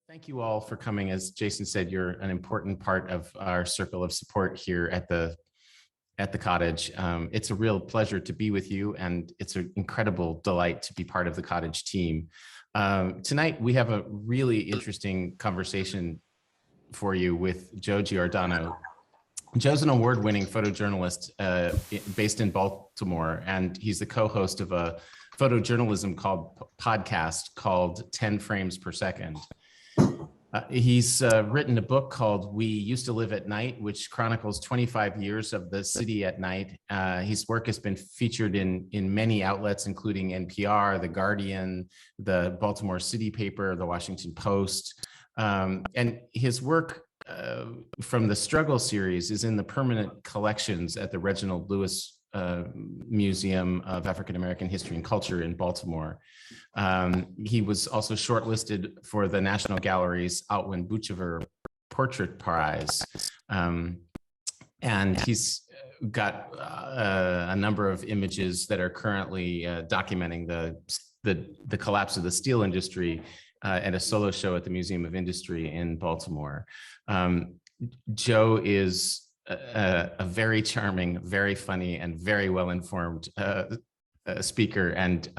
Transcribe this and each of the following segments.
Thank you all for coming. As Jason said, you're an important part of our circle of support here at the cottage. It's a real pleasure to be with you, and it's an incredible delight to be part of the cottage team. Tonight, we have a really interesting conversation for you with Joe Giordano. Joe's an award-winning photojournalist based in Baltimore, and he's the co-host of a photojournalism podcast called 10 Frames Per Second. He's written a book called We Used to Live at Night, which chronicles 25 years of the city at night. His work has been featured in many outlets, including NPR, The Guardian, the Baltimore City paper, the Washington Post. And his work from the Struggle series is in the permanent collections at the Reginald Lewis Museum of African American History and Culture in Baltimore. He was also shortlisted for the National Gallery's Outwin Buchever Portrait Prize. And he's got a number of images that are currently documenting the collapse of the steel industry at a solo show at the Museum of Industry in Baltimore. Joe is a very charming, very funny, and very well-informed speaker. And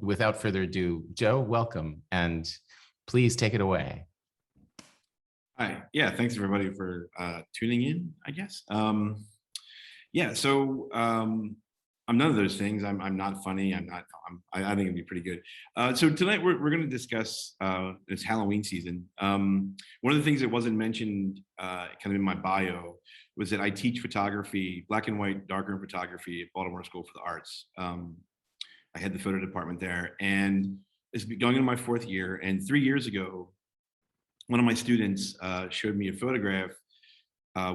without further ado, Joe, welcome, and please take it away. Hi, yeah, thanks everybody for tuning in, I guess. Yeah, so I'm none of those things. I'm not funny. I think it'd be pretty good. So tonight we're going to discuss this Halloween season. One of the things that wasn't mentioned kind of in my bio was that I teach photography, black and white, darkroom photography at Baltimore School for the Arts. I had the photo department there, and it's going into my 4th year. And 3 years ago, one of my students showed me a photograph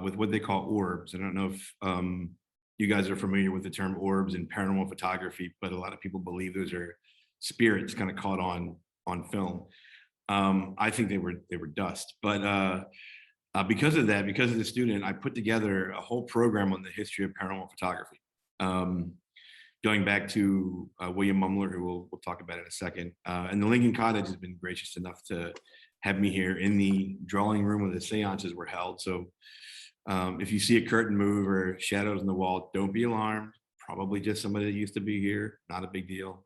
with what they call orbs. I don't know if you guys are familiar with the term orbs in paranormal photography, but a lot of people believe those are spirits kind of caught on film. I think they were dust, but because of that, because of the student, I put together a whole program on the history of paranormal photography, going back to William Mumler, who we'll talk about in a second. And the Lincoln Cottage has been gracious enough to have me here in the drawing room where the seances were held. So if you see a curtain move or shadows on the wall, don't be alarmed. Probably just somebody that used to be here. Not a big deal.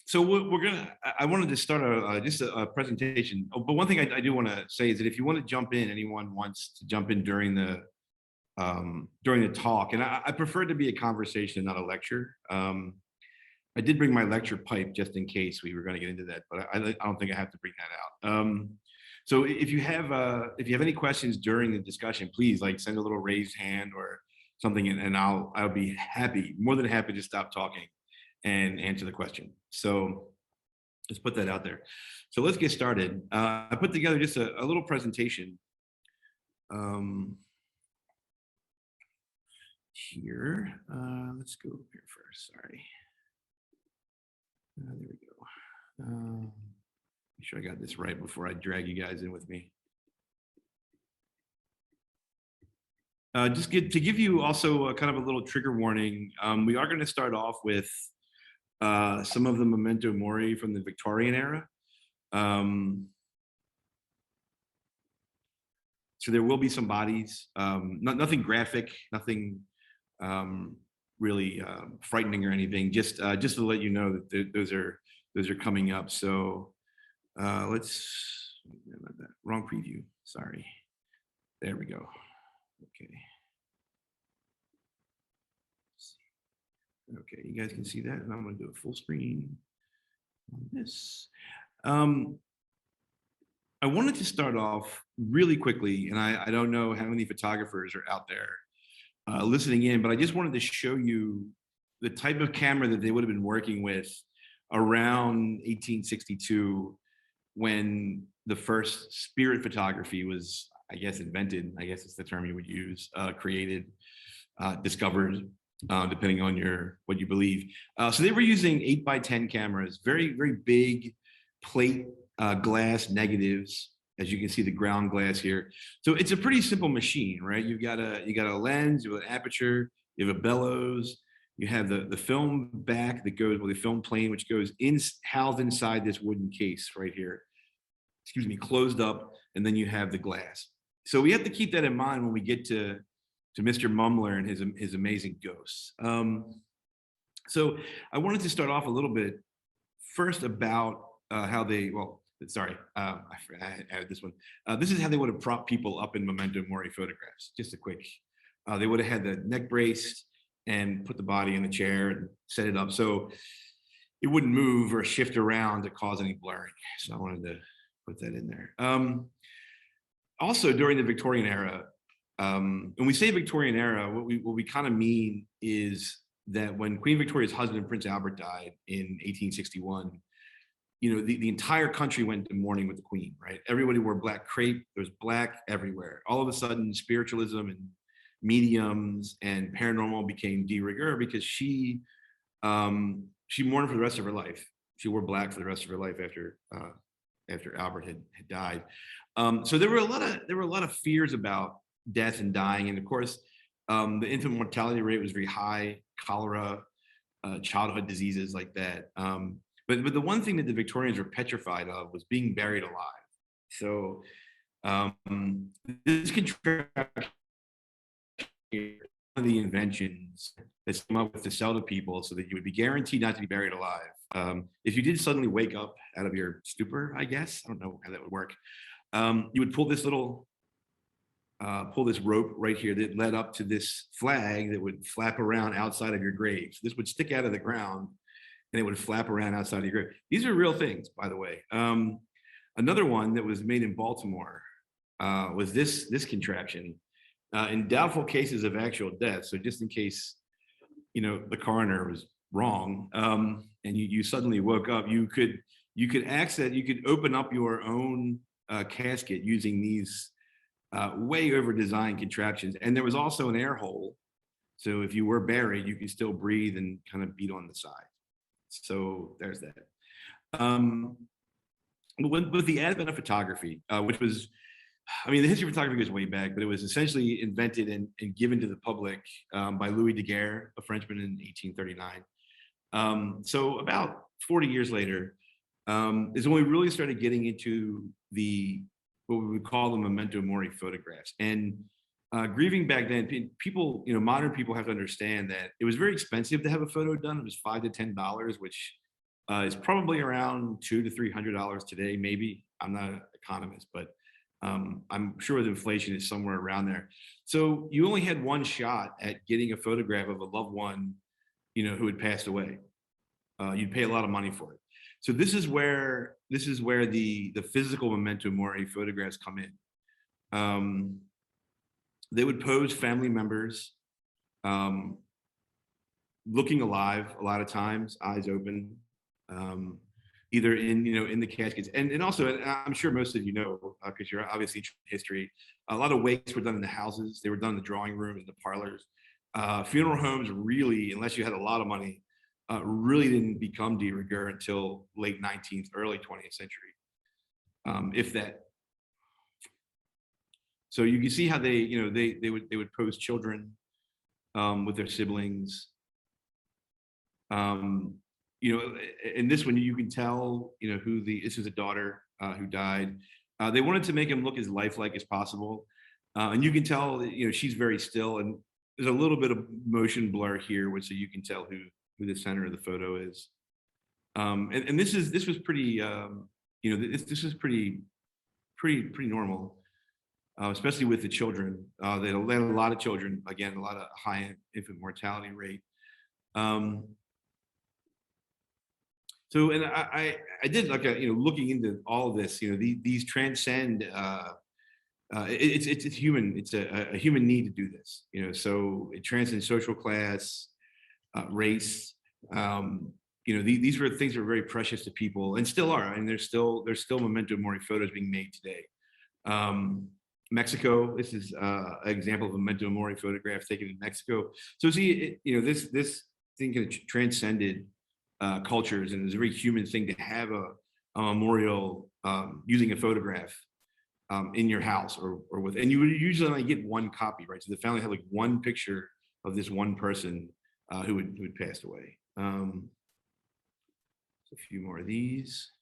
So I wanted to start just a presentation. Oh, but one thing I do want to say is that if you want to jump in, anyone wants to jump in during the talk, and I prefer it to be a conversation, not a lecture. I did bring my lecture pipe just in case we were going to get into that, but I don't think I have to bring that out. So if you have any questions during the discussion, please send a little raised hand or something, and I'll be more than happy to stop talking and answer the question. So let's put that out there. So let's get started. I put together just a little presentation here. Let's go here first. Sorry. There we go. Make sure I got this right before I drag you guys in with me. To give you also a kind of a little trigger warning, we are going to start off with some of the memento mori from the Victorian era. So there will be some bodies, nothing graphic, nothing really frightening or anything. Just to let you know that those are coming up. So wrong preview. Sorry. There we go. Okay. Okay, you guys can see that, and I'm going to do a full screen on this. I wanted to start off really quickly, and I don't know how many photographers are out there listening in, but I just wanted to show you the type of camera that they would have been working with around 1862, when the first spirit photography was, I guess, invented. I guess it's the term you would use, created, discovered, depending on what you believe. So they were using 8x10 cameras, very, very big plate glass negatives, as you can see the ground glass here. So it's a pretty simple machine, right? You got a lens, you have an aperture, you have a bellows, you have the film back that goes with the film plane, which goes housed inside this wooden case right here. excuse me, closed up, and then you have the glass. So we have to keep that in mind when we get to Mr. Mumler and his amazing ghosts. So I wanted to start off a little bit first about how they, well, sorry, I added this one. This is how they would have propped people up in memento mori photographs. Just a quick, they would have had the neck braced and put the body in the chair and set it up so it wouldn't move or shift around to cause any blurring. So I wanted to put that in there. Also during the Victorian era, when we say Victorian era, what we kind of mean is that when Queen Victoria's husband, Prince Albert, died in 1861, you know, the entire country went to mourning with the Queen, right? Everybody wore black crepe. There was black everywhere. All of a sudden, spiritualism and mediums and paranormal became de rigueur because she mourned for the rest of her life. She wore black for the rest of her life after Albert had died. So there were a lot of fears about death and dying, and of course, the infant mortality rate was very high. Cholera, childhood diseases like that. But the one thing that the Victorians were petrified of was being buried alive. So this contraction, one of the inventions that's come up with to sell to people so that you would be guaranteed not to be buried alive. If you did suddenly wake up out of your stupor, I guess, I don't know how that would work, you would pull this rope right here that led up to this flag that would flap around outside of your grave. So this would stick out of the ground and it would flap around outside of your grave. These are real things, by the way. Another one that was made in Baltimore was this contraption. In doubtful cases of actual death, so just in case, you know, the coroner was wrong, and you suddenly woke up, you could open up your own casket using these way over designed contraptions. And there was also an air hole, so if you were buried, you could still breathe and kind of beat on the side. So there's that. With the advent of photography, which was, I mean, the history of photography goes way back, but it was essentially invented and given to the public by Louis Daguerre, a Frenchman, in 1839. So about 40 years later is when we really started getting into what we would call the memento mori photographs. And grieving back then, people, you know, modern people have to understand that it was very expensive to have a photo done. It was $5 to $10, which is probably around $200 to $300 today, maybe. I'm not an economist, but I'm sure with inflation it's somewhere around there. So you only had one shot at getting a photograph of a loved one, you know, who had passed away. You'd pay a lot of money for it. So this is where the physical memento mori photographs come in. They would pose family members looking alive a lot of times, eyes open, either in the caskets. And also, and I'm sure most of you know, because you're obviously in history, a lot of wakes were done in the houses. They were done in the drawing rooms, the parlors. Funeral homes really, unless you had a lot of money, really didn't become de rigueur until late 19th, early 20th century, if that. So you can see how they would pose children with their siblings. In this one, you can tell, you know, this is a daughter who died. They wanted to make him look as lifelike as possible. And you can tell that, you know, she's very still, and there's a little bit of motion blur here, so you can tell who the center of the photo is. And this was pretty, this was pretty normal, especially with the children. They had a lot of children, again, a lot of high infant mortality rate. So, and I did like looking into all of this, you know, these transcend. It's human. It's a human need to do this, you know. So it transcends social class, race. These were things that were very precious to people, and still are. And there's still memento mori photos being made today. Mexico. This is an example of a memento mori photograph taken in Mexico. So see, this thing kind of transcended cultures, and it's a very human thing to have a memorial using a photograph in your house or with, and you would usually only get one copy, right? So the family had like one picture of this one person who had passed away. So a few more of these.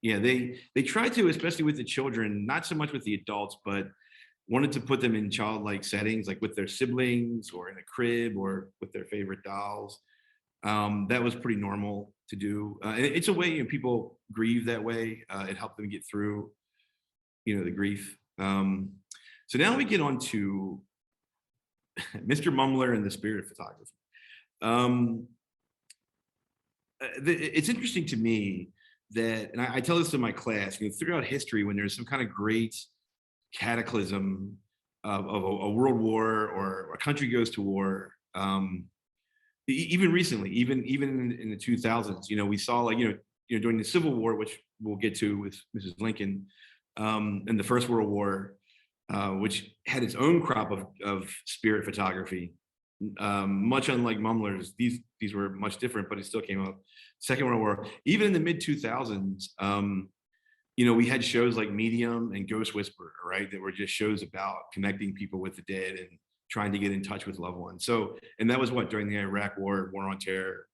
Yeah, they tried to, especially with the children, not so much with the adults, but wanted to put them in childlike settings, like with their siblings or in a crib or with their favorite dolls. That was pretty normal to do. It's a way, you know, people grieve that way. It helped them get through, you know, the grief. So now we get on to Mr. Mumler and the spirit of photography. Um, it's interesting to me that, and I tell this to my class, you know, throughout history, when there's some kind of great cataclysm of a world war or a country goes to war, even recently, even in the 2000s, you know, we saw, like, you know, during the Civil War, which we'll get to with Mrs. Lincoln, and the First World War, which had its own crop of spirit photography. Much unlike Mumler's, these were much different, but it still came up. Second World War, even in the mid 2000s, you know, we had shows like Medium and Ghost Whisperer, right? That were just shows about connecting people with the dead and trying to get in touch with loved ones. So, and that was what, during the Iraq War, War on Terror,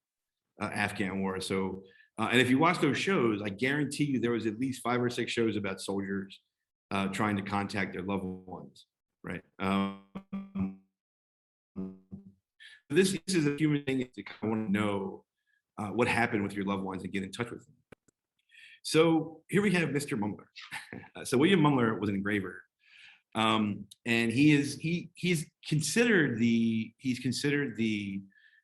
Afghan War. So, and if you watch those shows, I guarantee you there was at least 5 or 6 shows about soldiers trying to contact their loved ones, right? This is a human thing to kind of want to know what happened with your loved ones and get in touch with them. So here we have Mr. Mumler. So William Mumler was an engraver, and he's considered the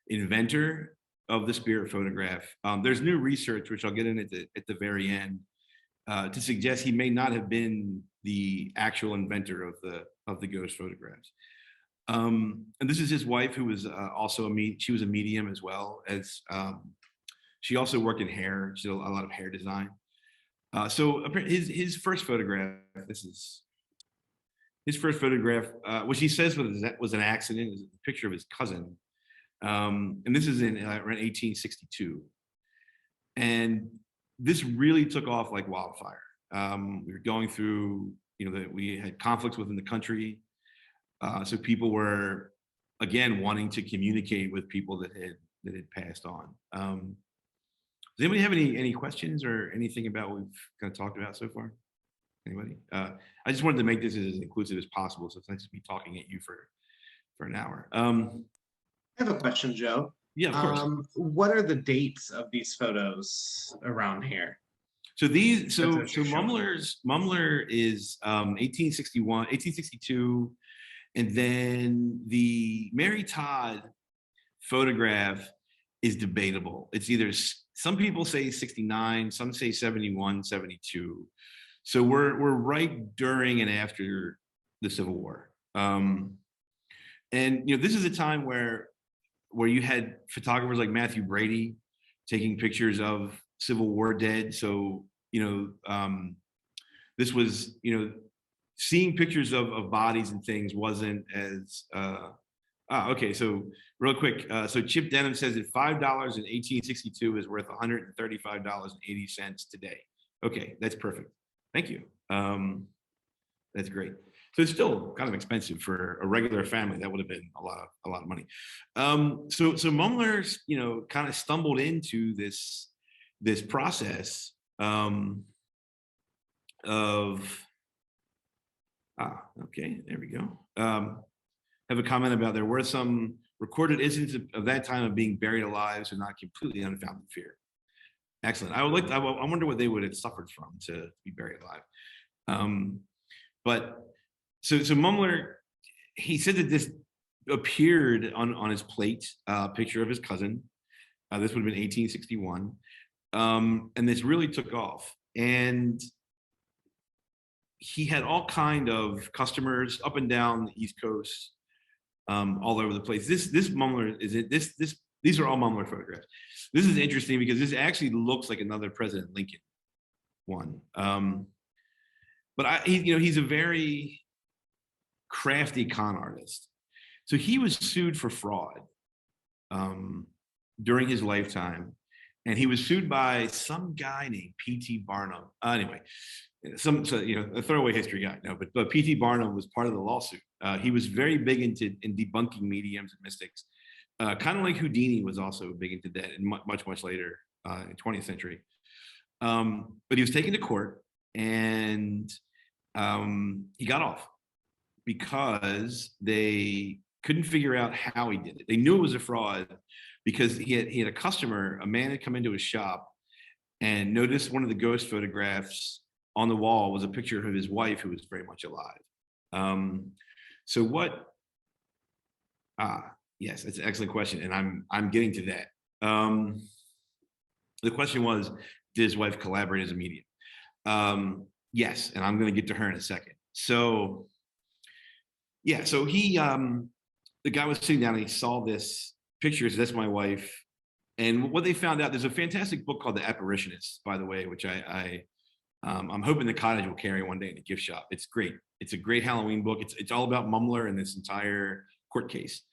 inventor of the spirit photograph. There's new research, which I'll get in at the very end, to suggest he may not have been the actual inventor of the ghost photographs. And this is his wife, who was also she was a medium as well as, she also worked in hair. She did a lot of hair design. So his first photograph, this is his first photograph, which he says was an accident, is a picture of his cousin. And this is in around 1862. And this really took off like wildfire. We were going through, you know, that we had conflicts within the country. So people were, again, wanting to communicate with people that had passed on. Does anybody have any questions or anything about what we've kind of talked about so far? Anybody? I just wanted to make this as inclusive as possible, so it's nice to be talking at you for an hour. I have a question, Joe. Yeah, of course. What are the dates of these photos around here? So Mumler is 1861, 1862, and then the Mary Todd photograph is debatable. It's either, some people say 69, some say 71, 72. So we're right during and after the Civil War. And you know, this is a time where you had photographers like Matthew Brady taking pictures of Civil War dead. So, you know, this was, you know, seeing pictures of bodies and things wasn't as, okay, so real quick. So Chip Denham says that $5 in 1862 is worth $135.80 today. Okay, that's perfect. Thank you. That's great. So it's still kind of expensive for a regular family. That would have been a lot of money. So Mumler, you know, kind of stumbled into this process okay, there we go. Have a comment about there were some recorded instances of that time of being buried alive, so not completely unfounded fear. Excellent. I wonder what they would have suffered from to be buried alive. But so Mumler, he said that this appeared on his plate, picture of his cousin. This would have been 1861. And this really took off. And he had all kind of customers up and down the East Coast, all over the place. This Mumler these are all Mumler photographs. This is interesting because this actually looks like another President Lincoln one. But he's a very crafty con artist. So he was sued for fraud during his lifetime, and he was sued by some guy named P.T. Barnum. Anyway, a throwaway history guy. No, but P.T. Barnum was part of the lawsuit. He was very big in debunking mediums and mystics, kind of like Houdini was also big into that, and much later in the 20th century. But he was taken to court, and he got off because they couldn't figure out how he did it. They knew it was a fraud because he had a customer, a man had come into his shop and noticed one of the ghost photographs on the wall was a picture of his wife who was very much alive. So what? Yes, that's an excellent question, and I'm getting to that. The question was, did his wife collaborate as a medium? Yes, and I'm going to get to her in a second. So, yeah, so the guy was sitting down and he saw this picture. He said, "That's my wife." And what they found out, there's a fantastic book called The Apparitionist, by the way, which I'm hoping the cottage will carry one day in a gift shop. It's great. It's a great Halloween book. It's all about Mumler and this entire court case.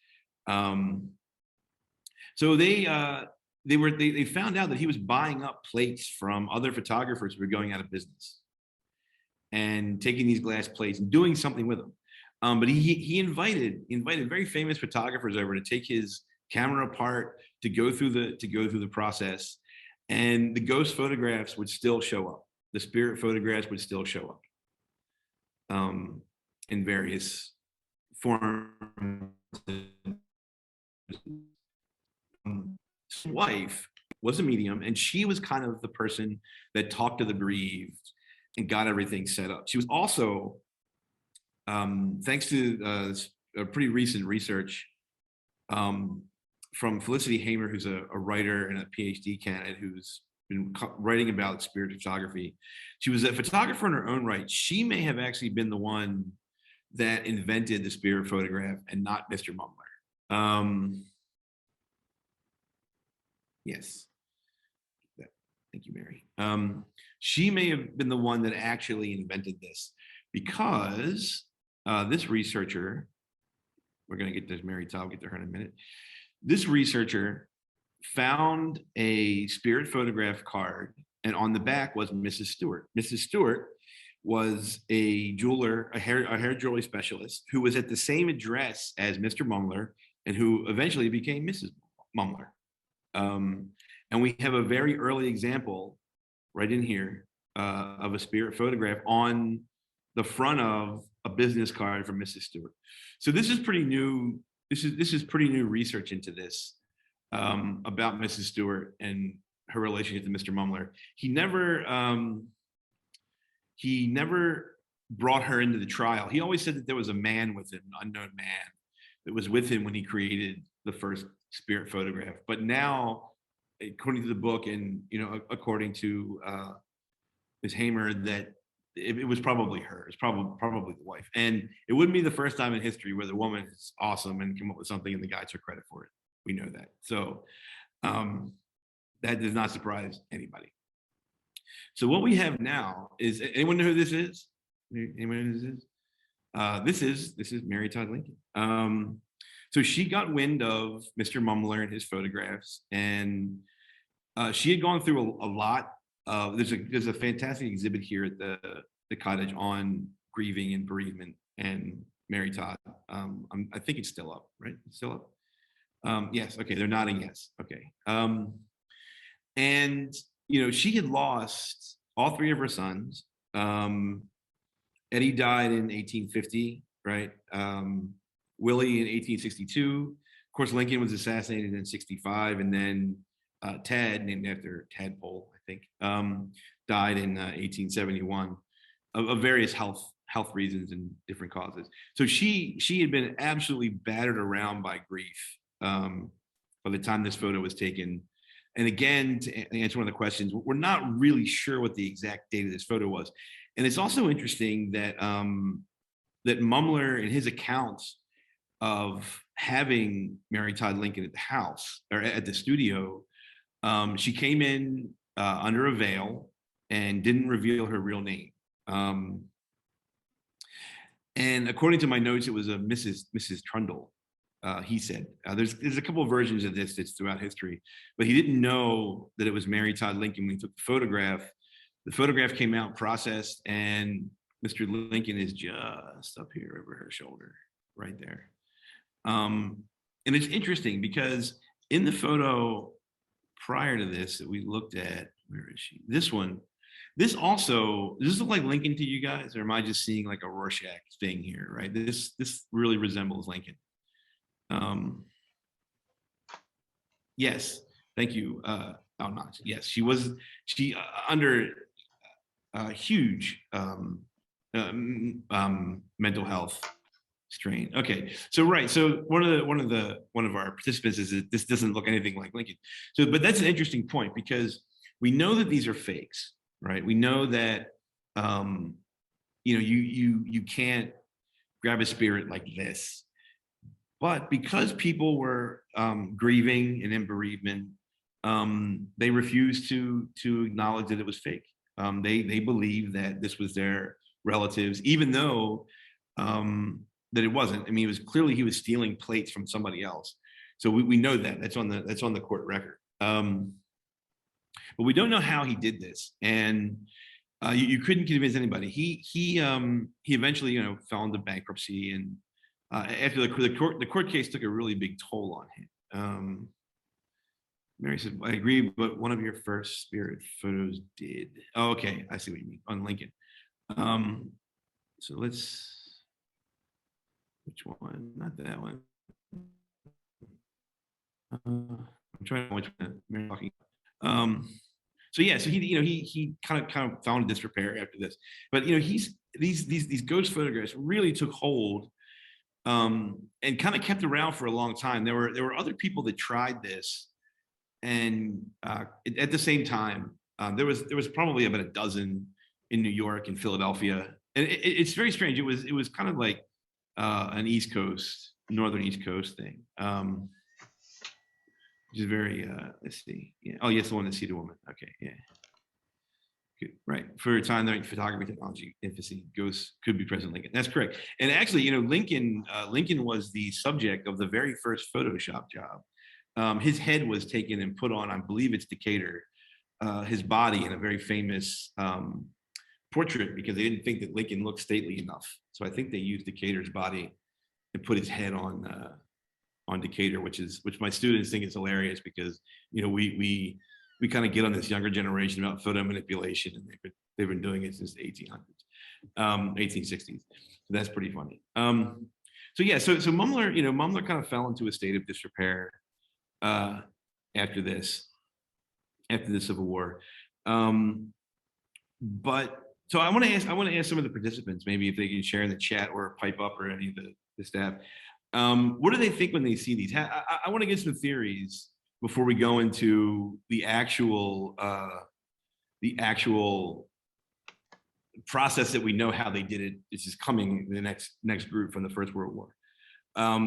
So they found out that he was buying up plates from other photographers who were going out of business and taking these glass plates and doing something with them. But he invited very famous photographers over to take his camera apart, to go through the process, and the ghost photographs would still show up. The spirit photographs would still show up in various forms. His wife was a medium, and she was kind of the person that talked to the bereaved and got everything set up. She was also, thanks to a pretty recent research from Felicity Hamer, who's a writer and a PhD candidate who's been writing about spirit photography. She was a photographer in her own right. She may have actually been the one that invented the spirit photograph and not Mr. Mumler. Yes. Thank you, Mary. She may have been the one that actually invented this because this researcher, we're going to get to Mary Todd, we'll get to her in a minute. This researcher found a spirit photograph card, and on the back was Mrs. Stewart. Mrs. Stewart was a jeweler, a hair jewelry specialist who was at the same address as Mr. Mumler and who eventually became Mrs. Mumler. And we have a very early example right in here of a spirit photograph on the front of a business card from Mrs. Stewart. So this is pretty new. This is pretty new research into this about Mrs. Stewart and her relationship to Mr. Mumler. He never brought her into the trial. He always said that there was a man with him, an unknown man, that was with him when he created the first spirit photograph. But now, according to the book and according to Ms. Hamer, that it was probably her. It's probably the wife. And it wouldn't be the first time in history where the woman is awesome and came up with something and the guy took credit for it. We know that. So that does not surprise anybody. So what we have now is, anyone know who this is? Anyone know who this is? This is Mary Todd Lincoln. So she got wind of Mr. Mumler and his photographs, and she had gone through a lot. There's a fantastic exhibit here at the cottage on grieving and bereavement and Mary Todd. I think it's still up, right? It's still up. Yes. Okay. They're nodding yes. Okay. And she had lost all three of her sons. Eddie died in 1850, right? Willie in 1862. Of course, Lincoln was assassinated in 65, and then Tad, named after Tadpole, I think, died in 1871 of various health reasons and different causes. So she had been absolutely battered around by grief by the time this photo was taken. And again, to answer one of the questions, we're not really sure what the exact date of this photo was. And it's also interesting that that Mumler, in his accounts of having Mary Todd Lincoln at the house or at the studio, she came in under a veil and didn't reveal her real name. And according to my notes, it was a Mrs. Trundle. He said there's a couple of versions of this that's throughout history, but he didn't know that it was Mary Todd Lincoln when he took the photograph. The photograph came out, processed, and Mr. Lincoln is just up here over her shoulder, right there. And it's interesting because in the photo, prior to this that we looked at. Where is she? This one. This also, does this look like Lincoln to you guys, or am I just seeing like a Rorschach thing here, right? This really resembles Lincoln. Yes, thank you. Oh, not yes, she under huge mental health strain. Okay, so right, so one of our participants is that this doesn't look anything like Lincoln. So, but that's an interesting point because we know that these are fakes, right? We know that you can't grab a spirit like this, but because people were grieving and in bereavement, they refused to acknowledge that it was fake. They believed that this was their relatives, even though that it wasn't. I mean, it was clearly he was stealing plates from somebody else. So we know that that's on the court record. But we don't know how he did this, and you couldn't convince anybody. He eventually fell into bankruptcy, and after the court case took a really big toll on him. Mary said, I agree, but one of your first spirit photos did. Oh, okay, I see what you mean, on Lincoln. So let's, which one? Not that one. I'm trying to which one Mary's talking. So yeah, so he kind of found a disrepair after this, but these ghost photographs really took hold, and kind of kept around for a long time. There were other people that tried this, and at the same time, there was probably about a dozen in New York and Philadelphia, and it's very strange. It was kind of like an northern East Coast thing. Which is very, let's see. Yeah. Oh, yes, the one to see the woman. Okay, yeah. Good. Right. For a time, the photography technology infancy ghosts could be present Lincoln. That's correct. And actually, Lincoln was the subject of the very first Photoshop job. His head was taken and put on, I believe it's Decatur, his body in a very famous portrait because they didn't think that Lincoln looked stately enough. So I think they used Decatur's body and put his head on Decatur, which my students think is hilarious because we kind of get on this younger generation about photo manipulation, and they've been doing it since the 1860s. So that's pretty funny. So yeah, so Mumler kind of fell into a state of disrepair after the Civil War. But so I want to ask some of the participants maybe if they can share in the chat or pipe up, or any of the staff. What do they think when they see these? I want to get some theories before we go into the actual process that we know how they did it. This is coming in the next group from the First World War.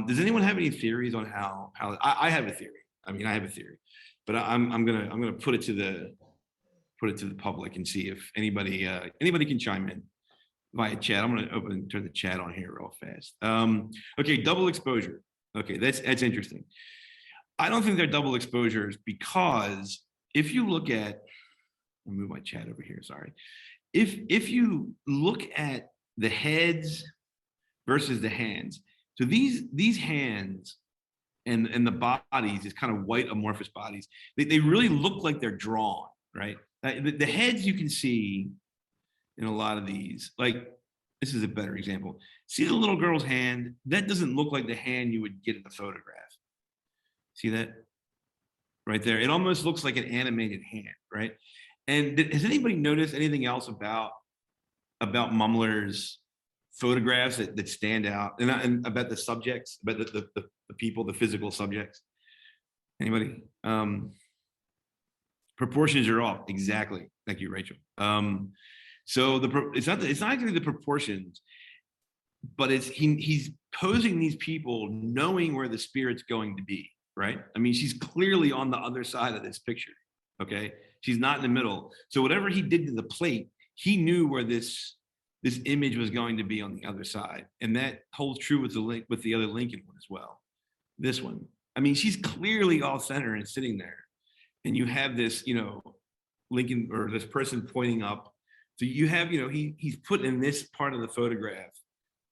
Does anyone have any theories on how I have a theory? I mean, I have a theory, but I'm gonna put it to the public and see if anybody can chime in via chat. I'm going to turn the chat on here real fast. Okay, double exposure. Okay, that's interesting. I don't think they're double exposures because if you look at, I'll move my chat over here. Sorry. If you look at the heads versus the hands, so these hands and the bodies, these kind of white amorphous bodies, they really look like they're drawn, right? The heads you can see in a lot of these, like this is a better example. See the little girl's hand? That doesn't look like the hand you would get in the photograph. See that right there? It almost looks like an animated hand, right? And has anybody noticed anything else about Mumler's photographs that stand out, and about the subjects, about the people, the physical subjects? Anybody? Proportions are off. Exactly. Thank you, Rachel. So it's not actually the proportions, but he's posing these people knowing where the spirit's going to be, right? I mean, she's clearly on the other side of this picture, okay? She's not in the middle. So whatever he did to the plate, he knew where this image was going to be on the other side. And that holds true with the other Lincoln one as well. This one. I mean, she's clearly off center and sitting there. And you have this, Lincoln, or this person pointing up. So you have, he's put in this part of the photograph,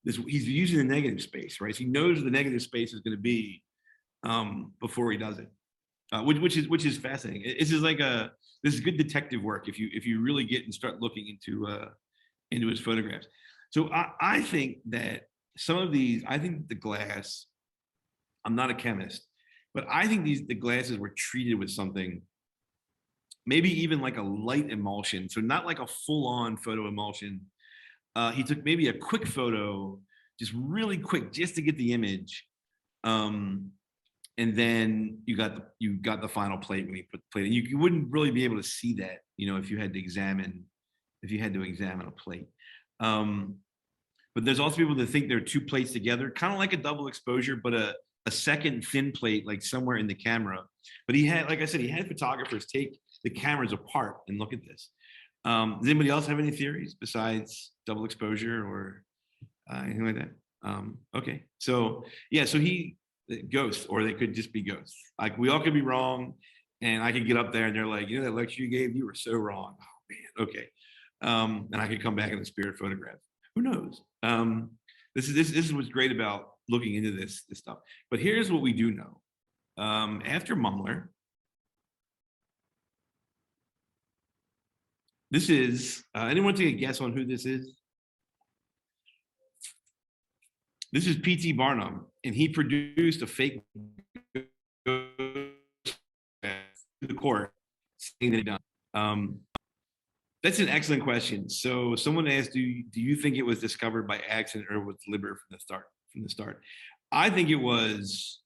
he's using the negative space, right? So he knows the negative space is going to be before he does it. which is fascinating. This is like this is good detective work if you really get and start looking into his photographs. So I think that some of these, I think the glass, I'm not a chemist, but I think the glasses were treated with something, maybe even like a light emulsion. So not like a full-on photo emulsion. He took maybe a quick photo, just really quick, just to get the image. And then you got the final plate when he put the plate in. You wouldn't really be able to see that, if you had to examine a plate. But there's also people that think there are two plates together, kind of like a double exposure, but a second thin plate, like somewhere in the camera. But he had, like I said, he had photographers take the cameras apart and look at this. Does anybody else have any theories besides double exposure or anything like that? Okay, so yeah, so ghosts, or they could just be ghosts. Like we all could be wrong, and I could get up there and they're like, that lecture you gave, you were so wrong. Oh man, okay. And I could come back in the spirit photograph. Who knows? This is what's great about looking into this stuff. But here's what we do know. After Mumler, this is, anyone take a guess on who this is? This is P.T. Barnum, and he produced a fake to the court saying that he done. That's an excellent question. So someone asked, do you think it was discovered by accident or was deliberate from the start? I think it was,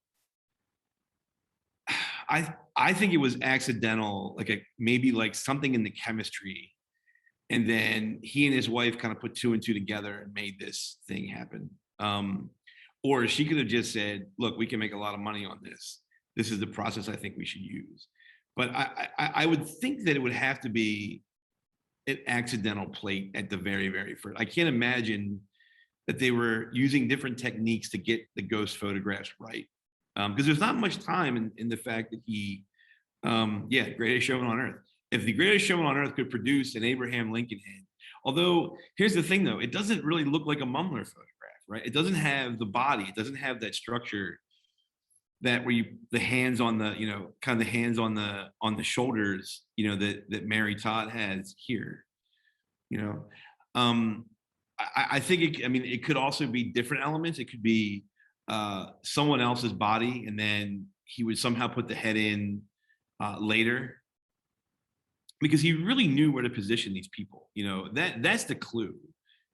I think it was accidental, like maybe like something in the chemistry. And then he and his wife kind of put two and two together and made this thing happen. Or she could have just said, look, we can make a lot of money on this. This is the process I think we should use. But I would think that it would have to be an accidental plate at the very, very first. I can't imagine that they were using different techniques to get the ghost photographs right. Because there's not much time in the fact that he, greatest showman on earth. If the greatest showman on earth could produce an Abraham Lincoln head, although here's the thing though, it doesn't really look like a Mumler photograph, right? It doesn't have the body, it doesn't have that structure that where the hands on the, kind of the hands on the shoulders, that Mary Todd has here, I think it could also be different elements. It could be someone else's body, and then he would somehow put the head in later, because he really knew where to position these people. That's the clue,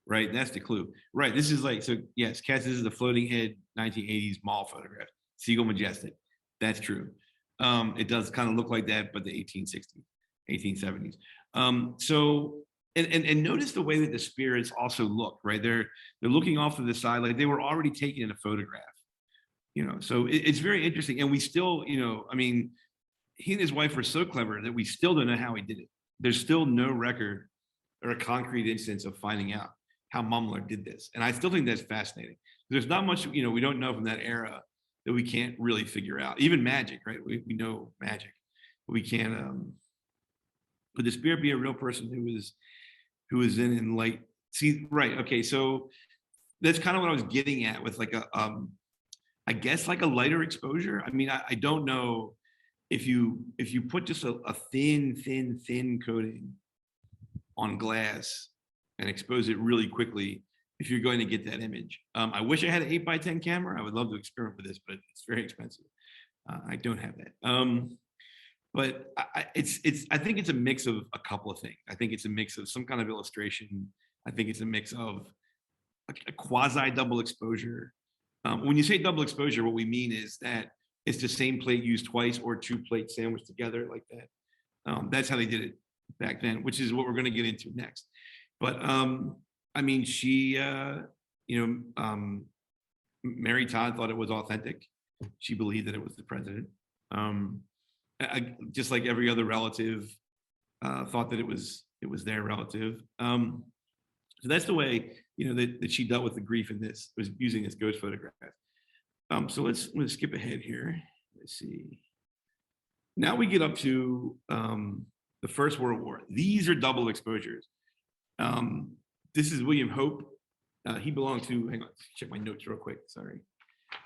right? That's the clue, right? This is like, so yes, Cass, this is the floating head 1980s mall photograph. Seagull Majestic. That's true. It does kind of look like that, but the 1860s, 1870s. So, and notice the way that the spirits also look, right? They're looking off to the side, like they were already taken in a photograph, so it's very interesting. And we still, he and his wife were so clever that we still don't know how he did it. There's still no record or a concrete instance of finding out how Mumler did this. And I still think that's fascinating. There's not much, we don't know from that era that we can't really figure out. Even magic, right? We know magic, but we can't. Could the spirit be a real person who was in light? See, right? Okay, so that's kind of what I was getting at with like I guess like a lighter exposure. I don't know if you put just a thin coating on glass and expose it really quickly, if you're going to get that image. I wish I had an 8x10 camera. I would love to experiment with this, but it's very expensive. I don't have that. But I think it's a mix of a couple of things. I think it's a mix of some kind of illustration. I think it's a mix of a quasi double exposure. When you say double exposure, what we mean is that it's the same plate used twice or two plates sandwiched together like that. That's how they did it back then, which is what we're going to get into next. But she, Mary Todd thought it was authentic. She believed that it was the president. Just like every other relative thought that it was their relative. So that's the way, that she dealt with the grief in this, was using this ghost photograph. So let's skip ahead here. Let's see. Now we get up to the First World War. These are double exposures. This is William Hope. He belonged to, hang on, check my notes real quick, sorry.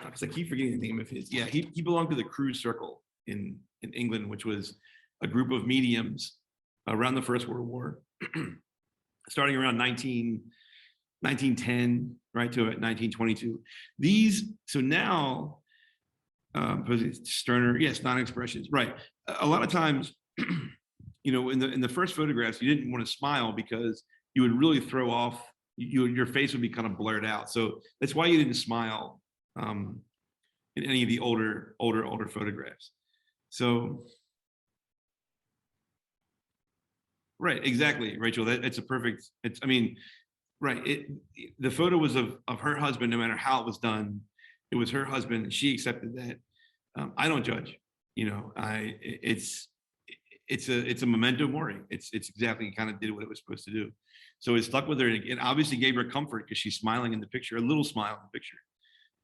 Because I keep forgetting the name of his. Yeah, he belonged to the Cruise Circle in in England, which was a group of mediums around the First World War, starting around 1910, right, to 1922. So now, Sterner, yes, non-expressions, right. A lot of times, in the first photographs, you didn't want to smile because you would really throw off, your face would be kind of blurred out. So that's why you didn't smile in any of the older photographs. So, right, exactly, Rachel. It's a perfect. Right. The photo was of her husband. No matter how it was done, it was her husband, and she accepted that. I don't judge. It's a memento mori. It's exactly kind of did what it was supposed to do. So it stuck with her, and it obviously gave her comfort because she's smiling in the picture, a little smile in the picture.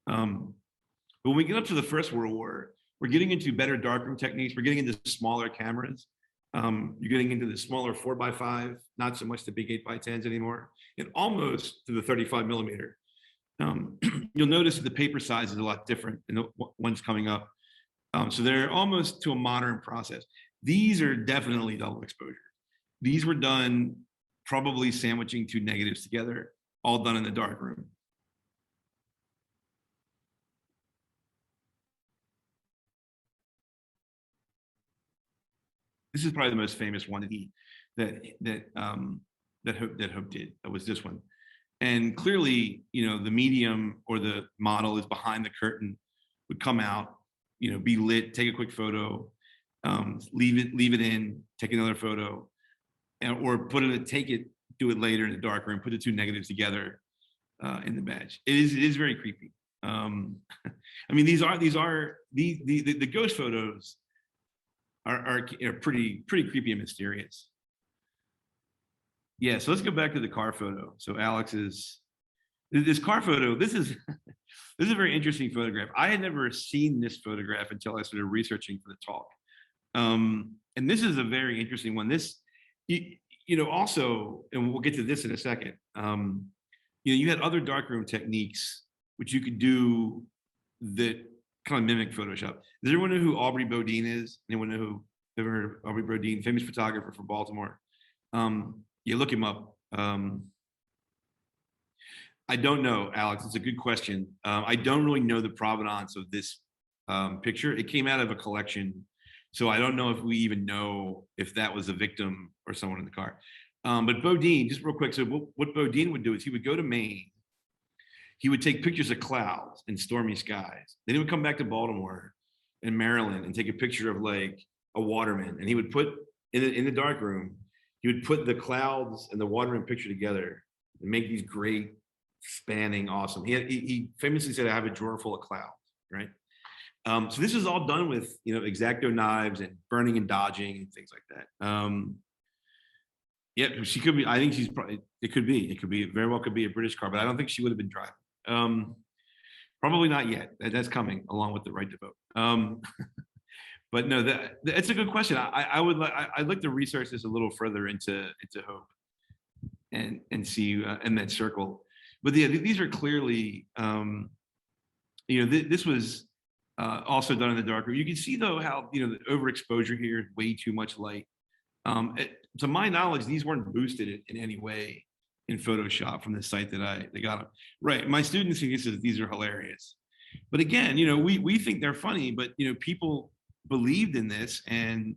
But when we get up to the First World War, we're getting into better darkroom techniques. We're getting into smaller cameras. You're getting into the smaller 4x5, not so much the big 8x10s anymore, and almost to the 35 millimeter. You'll notice that the paper size is a lot different in the ones coming up. So they're almost to a modern process. These are definitely double exposure. These were done probably sandwiching two negatives together, all done in the darkroom. This is probably the most famous one that Hope did. That was this one. And clearly, the medium or the model is behind the curtain, would come out, be lit, take a quick photo, leave it in, take another photo, or do it later in the dark room, put the two negatives together in the badge. It is very creepy. The ghost photos are pretty creepy and mysterious. Yeah, so let's go back to the car photo. So this car photo, this is a very interesting photograph. I had never seen this photograph until I started researching for the talk. And this is a very interesting one. This, also, and we'll get to this in a second, you had other darkroom techniques which you could do that kind of mimic Photoshop. Does everyone know who Aubrey Bodine is? Anyone know who, ever heard of Aubrey Bodine, famous photographer for Baltimore? You look him up. I don't know, Alex. It's a good question. I don't really know the provenance of this picture. It came out of a collection, so I don't know if we even know if that was a victim or someone in the car. But Bodine, just real quick. So what Bodine would do is he would go to Maine. He would take pictures of clouds and stormy skies. Then he would come back to Baltimore and Maryland and take a picture of like a waterman. And he would put in the dark room, he would put the clouds and the waterman picture together and make these great spanning, awesome. He famously said, "I have a drawer full of clouds," right? So this is all done with X-Acto knives and burning and dodging and things like that. Yeah, she could be. I think she's probably. It could be. Very well could be a British car, but I don't think she would have been driving. Probably not yet. That's coming along with the right to vote. But no, that's a good question. I'd like to research this a little further into Hope and see and that circle. But yeah, these are clearly, this was also done in the dark room. You can see though how the overexposure here is way too much light. To my knowledge, these weren't boosted in any way in Photoshop from the site that they got them. Right, my students think these are hilarious, but again, we think they're funny, but people believed in this, and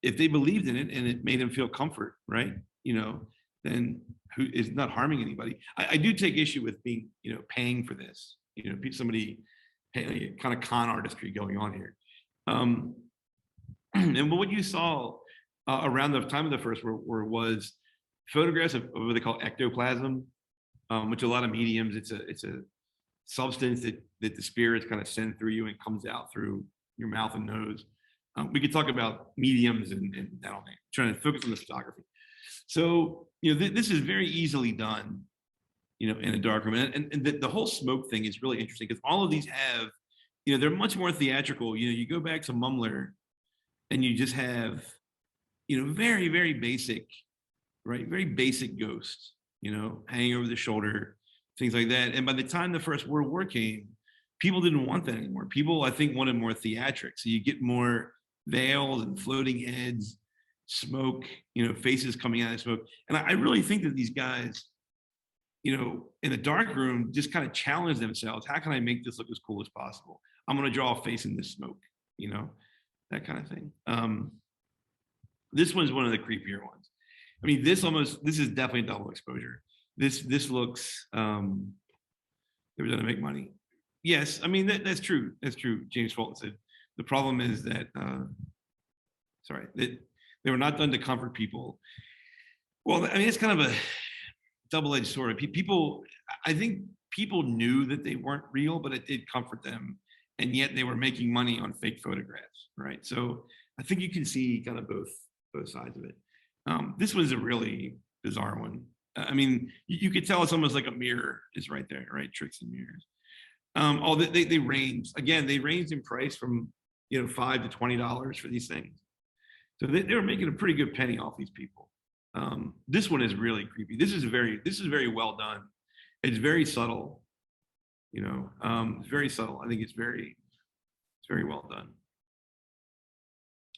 if they believed in it and it made them feel comfort, right? Then who is not harming anybody. I do take issue with being paying for this. Somebody paying, kind of con artistry going on here. And what you saw around the time of the First World War was photographs of what they call ectoplasm, which a lot of mediums, it's a substance that the spirits kind of send through you and comes out through your mouth and nose. We could talk about mediums and that all day, trying to focus on the photography. So, this is very easily done, in a dark room. And the whole smoke thing is really interesting because all of these have, they're much more theatrical. You go back to Mumler and you just have, very, very basic, right? Very basic ghosts, hanging over the shoulder, things like that. And by the time the First World War came, people didn't want that anymore. People, I think, wanted more theatrics. So you get more veils and floating heads, smoke, faces coming out of smoke. And I really think that these guys, in the dark room, just kind of challenge themselves. How can I make this look as cool as possible? I'm going to draw a face in this smoke, that kind of thing. This one's one of the creepier ones. I mean, this is definitely double exposure. This looks, they were going to make money. Yes, I mean, that's true. That's true. James Fulton said, the problem is that, that they were not done to comfort people. Well, I mean, it's kind of a double-edged sword. I think people knew that they weren't real, but it did comfort them. And yet they were making money on fake photographs, right? So I think you can see kind of both sides of it. This was a really bizarre one. I mean, you could tell it's almost like a mirror is right there, right? Tricks and mirrors. They ranged in price from $5 to $20 for these things. So they were making a pretty good penny off these people. This one is really creepy. This is very well done. It's very subtle. It's very subtle. I think it's very well done.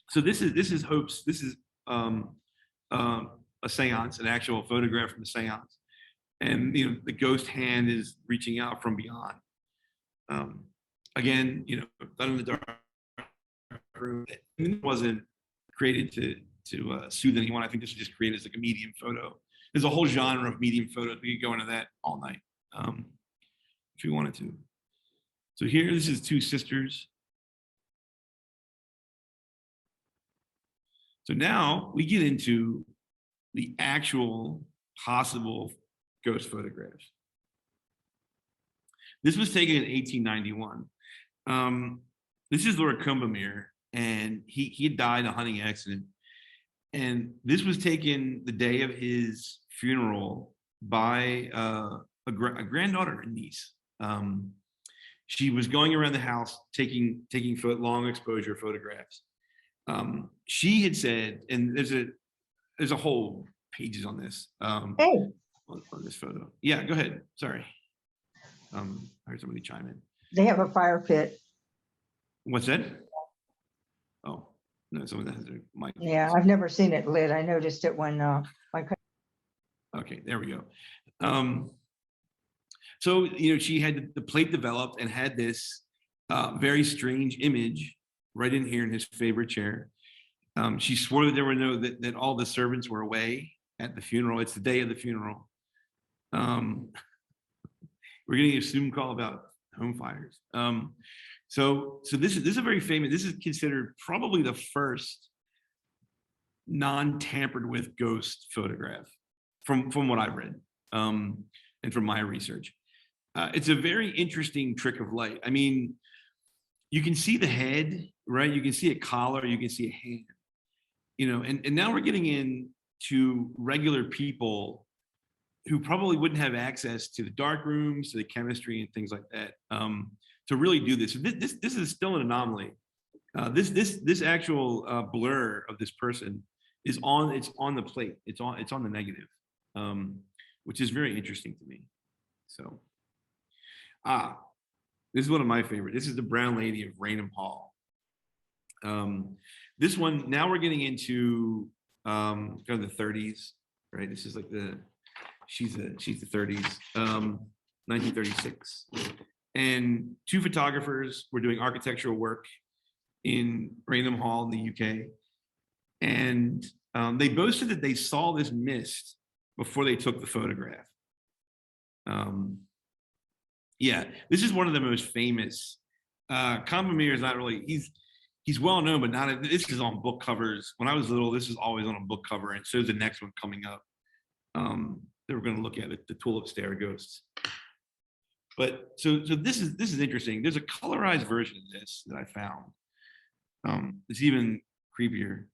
So this is Hope's. This is a seance, an actual photograph from the seance, and the ghost hand is reaching out from beyond. Again, done in the dark room. It wasn't created to soothe anyone. I think this was just created as like a medium photo. There's a whole genre of medium photos. We could go into that all night if we wanted to. So here, this is two sisters. So now we get into the actual possible ghost photographs. This was taken in 1891. This is Lord Combermere, and he had died in a hunting accident. And this was taken the day of his funeral by a granddaughter and niece. She was going around the house taking long exposure photographs. She had said, and there's a whole pages on this. On this photo. Yeah, go ahead. Sorry. I heard somebody chime in. They have a fire pit. What's that? Oh, no, someone that has their mic. Yeah, I've never seen it lit. I noticed it when Okay, there we go. So, she had the plate developed and had this very strange image right in here in his favorite chair. She swore that there were that all the servants were away at the funeral. It's the day of the funeral. We're getting a Zoom call about home fires. So this is a very famous. This is considered probably the first non-tampered with ghost photograph from what I've read and from my research. It's a very interesting trick of light. I mean, you can see the head, right? You can see a collar, you can see a hand, and now we're getting into regular people who probably wouldn't have access to the dark rooms, to the chemistry and things like that, to really do this. This is still an anomaly. This actual blur of this person is on the plate. It's on the negative, which is very interesting to me. So, this is one of my favorite. This is the Brown Lady of Raynham Hall. This one, now we're getting into kind of the 30s, right? This is like she's the 30s, 1936. And two photographers were doing architectural work in Raynham Hall in the UK. And they boasted that they saw this mist before they took the photograph. Yeah, this is one of the most famous. Combermere is not really, he's well known, but not, this is on book covers. When I was little, this is always on a book cover, and so is the next one coming up. They were going to look at it, the Tulip Stair Ghosts. But so this is interesting. There's a colorized version of this that I found. It's even creepier.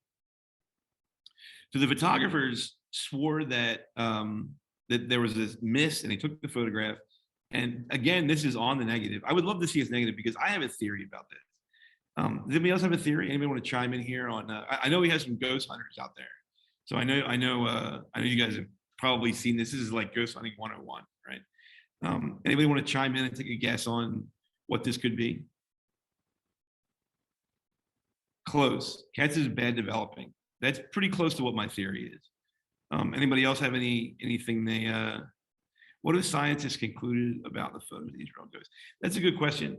So the photographers swore that that there was this mist, and they took the photograph. And again, this is on the negative. I would love to see this negative because I have a theory about this. Does anybody else have a theory? Anybody want to chime in here on? I know we have some ghost hunters out there, so I know you guys have probably seen this. This is like ghost hunting 101, right? Anybody want to chime in and take a guess on what this could be? Close. Cats is bad developing. That's pretty close to what my theory is. Anybody else have anything they what have scientists concluded about the photos of these real ghosts? That's a good question.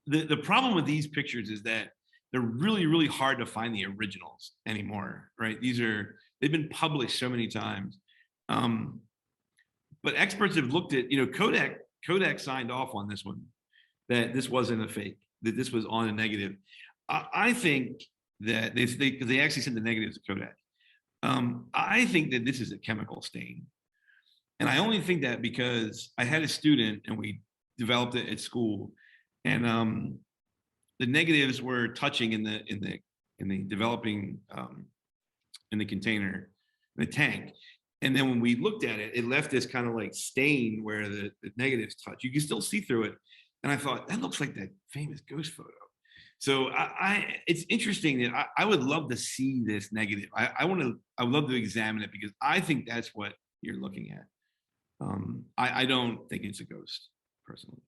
The problem with these pictures is that they're really, really hard to find the originals anymore, right? They've been published so many times. But experts have looked at, Kodak signed off on this one, that this wasn't a fake, that this was on a negative. I think that they actually sent the negatives to Kodak. I think that this is a chemical stain. And I only think that because I had a student and we developed it at school, and the negatives were touching in the developing in the container, the tank. And then when we looked at it, it left this kind of like stain where the negatives touch. You can still see through it. And I thought, that looks like that famous ghost photo. So it's interesting that I would love to see this negative. I would love to examine it because I think that's what you're looking at. I don't think it's a ghost, personally.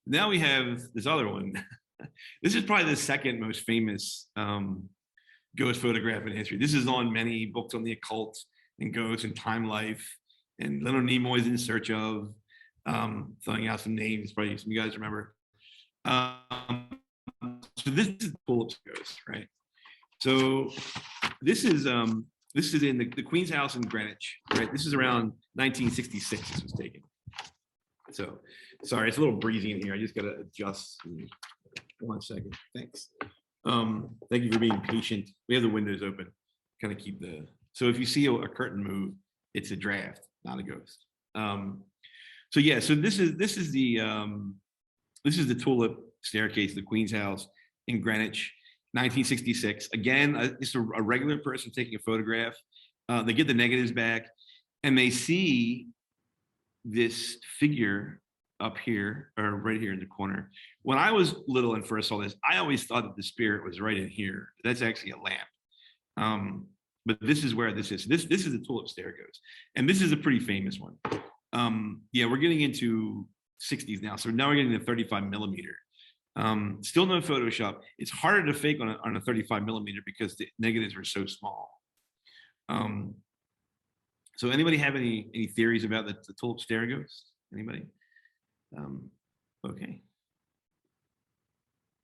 Now we have this other one. This is probably the second most famous ghost photograph in history. This is on many books on the occult and ghosts and time life and Little Nimoy's In Search Of, throwing out some names, probably some of you guys remember. So this is Tulip's ghost, right? So this is in the Queen's House in Greenwich, right? This is around 1966. This was taken. So sorry, it's a little breezy in here. I just got to adjust. 1 second. Thanks. Thank you for being patient. We have the windows open, kind of keep the. So if you see a curtain move, it's a draft, not a ghost. So yeah, so this is the Tulip staircase, the Queen's House in Greenwich, 1966. Again, it's a regular person taking a photograph. They get the negatives back, and they see this figure up here, or right here in the corner. When I was little and first saw this, I always thought that the spirit was right in here. That's actually a lamp. But this is where this is. This is the Tulip stair ghost, and this is a pretty famous one. Yeah, we're getting into 60s now, so now we're getting to 35 millimeter. Still no Photoshop. It's harder to fake on a 35 millimeter because the negatives are so small. So anybody have any theories about the Tulip stair ghost? Anybody? Okay.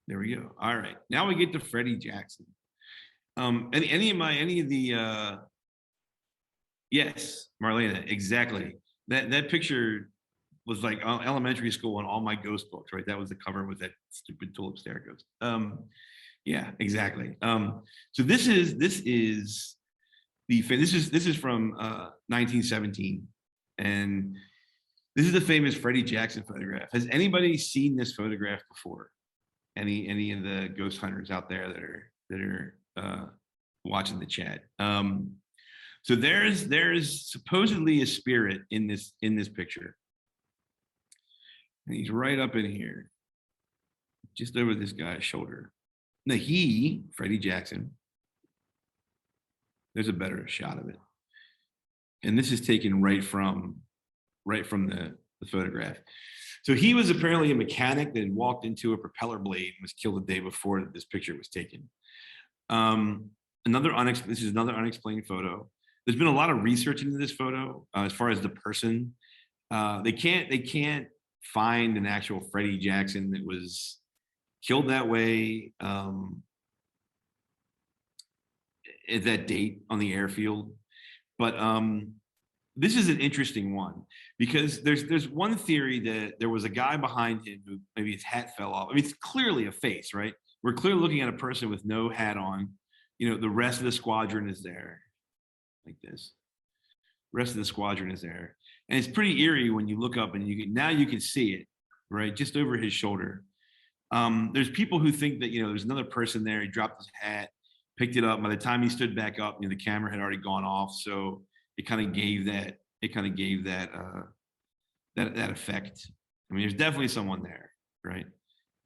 There we go. All right. Now we get to Freddie Jackson. Any of the yes, Marlena, exactly. That picture was like elementary school on all my ghost books, right? That was the cover with that stupid Tulip stair ghost. Yeah, exactly. So this is from 1917, and this is the famous Freddie Jackson photograph. Has anybody seen this photograph before? Any of the ghost hunters out there that are watching the chat? So there's supposedly a spirit in this picture, and he's right up in here, just over this guy's shoulder. Now Freddie Jackson. There's a better shot of it, and this is taken right from the photograph. So he was apparently a mechanic that had walked into a propeller blade and was killed the day before this picture was taken. This is another unexplained photo. There's been a lot of research into this photo as far as the person. They can't find an actual Freddie Jackson that was killed that way at that date on the airfield. But this is an interesting one because there's one theory that there was a guy behind him who maybe his hat fell off. I mean, it's clearly a face, right? We're clearly looking at a person with no hat on. The rest of the squadron is there, like this. The rest of the squadron is there, and it's pretty eerie when you look up and you can see it, right, just over his shoulder. There's people who think that there's another person there. He dropped his hat, picked it up. By the time he stood back up, the camera had already gone off, so it kind of gave that that effect. I mean, there's definitely someone there, right?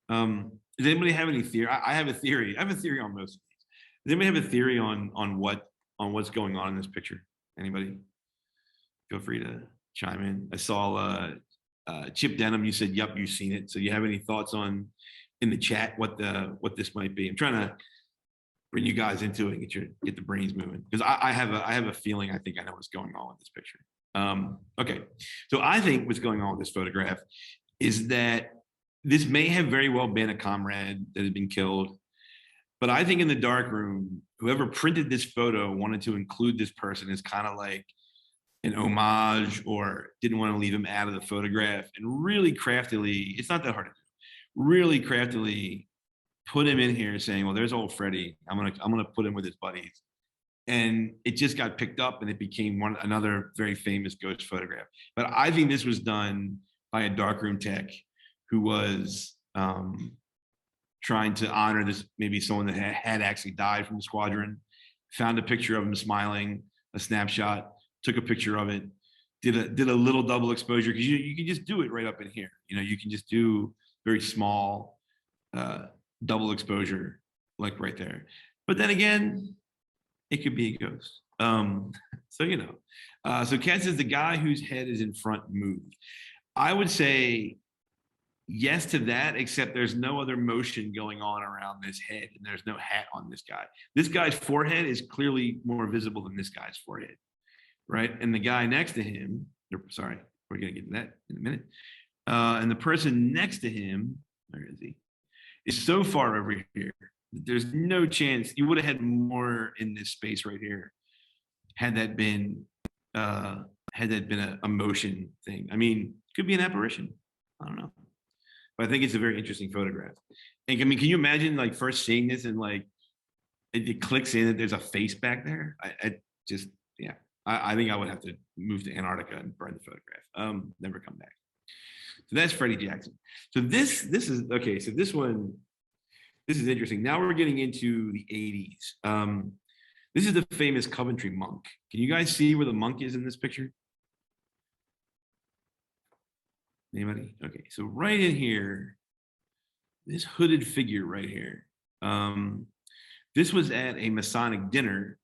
Does anybody have any theory? I have a theory. I have a theory on most of these. Does anybody have a theory on what's going on in this picture? Anybody? Feel free to chime in. I saw Chip Denham, you said, "Yep, you've seen it." So, you have any thoughts on in the chat what this might be? I'm trying to bring you guys into it and get the brains moving, because I have a feeling I think I know what's going on with this picture. Okay, so I think what's going on with this photograph is that this may have very well been a comrade that had been killed, but I think in the dark room, whoever printed this photo wanted to include this person as kind of like an homage, or didn't want to leave him out of the photograph, and really craftily, it's not that hard to do, really craftily put him in here saying, well, there's old Freddy. I'm gonna put him with his buddies. And it just got picked up and it became another very famous ghost photograph. But I think this was done by a darkroom tech who was trying to honor this, maybe someone that had actually died from the squadron, found a picture of him smiling, a snapshot, took a picture of it, did a little double exposure, because you can just do it right up in here. You can just do very small double exposure, like right there. But then again, it could be a ghost. So Kat says the guy whose head is in front moved. I would say yes to that, except there's no other motion going on around this head, and there's no hat on this guy. This guy's forehead is clearly more visible than this guy's forehead, right? And the guy next to him, sorry, we're gonna get to that in a minute. And the person next to him, where is he? Is so far over here. There's no chance you would have had more in this space right here had that been a motion thing. I mean, could be an apparition. I don't know, but I think it's a very interesting photograph. And I mean, can you imagine like first seeing this and like it clicks in that there's a face back there? I think I would have to move to Antarctica and burn the photograph. Never come back. So that's Freddie Jackson. So this is okay. So this is interesting. Now we're getting into the 80s. This is the famous Coventry Monk. Can you guys see where the monk is in this picture? Anybody? Okay, so right in here, this hooded figure right here. This was at a Masonic dinner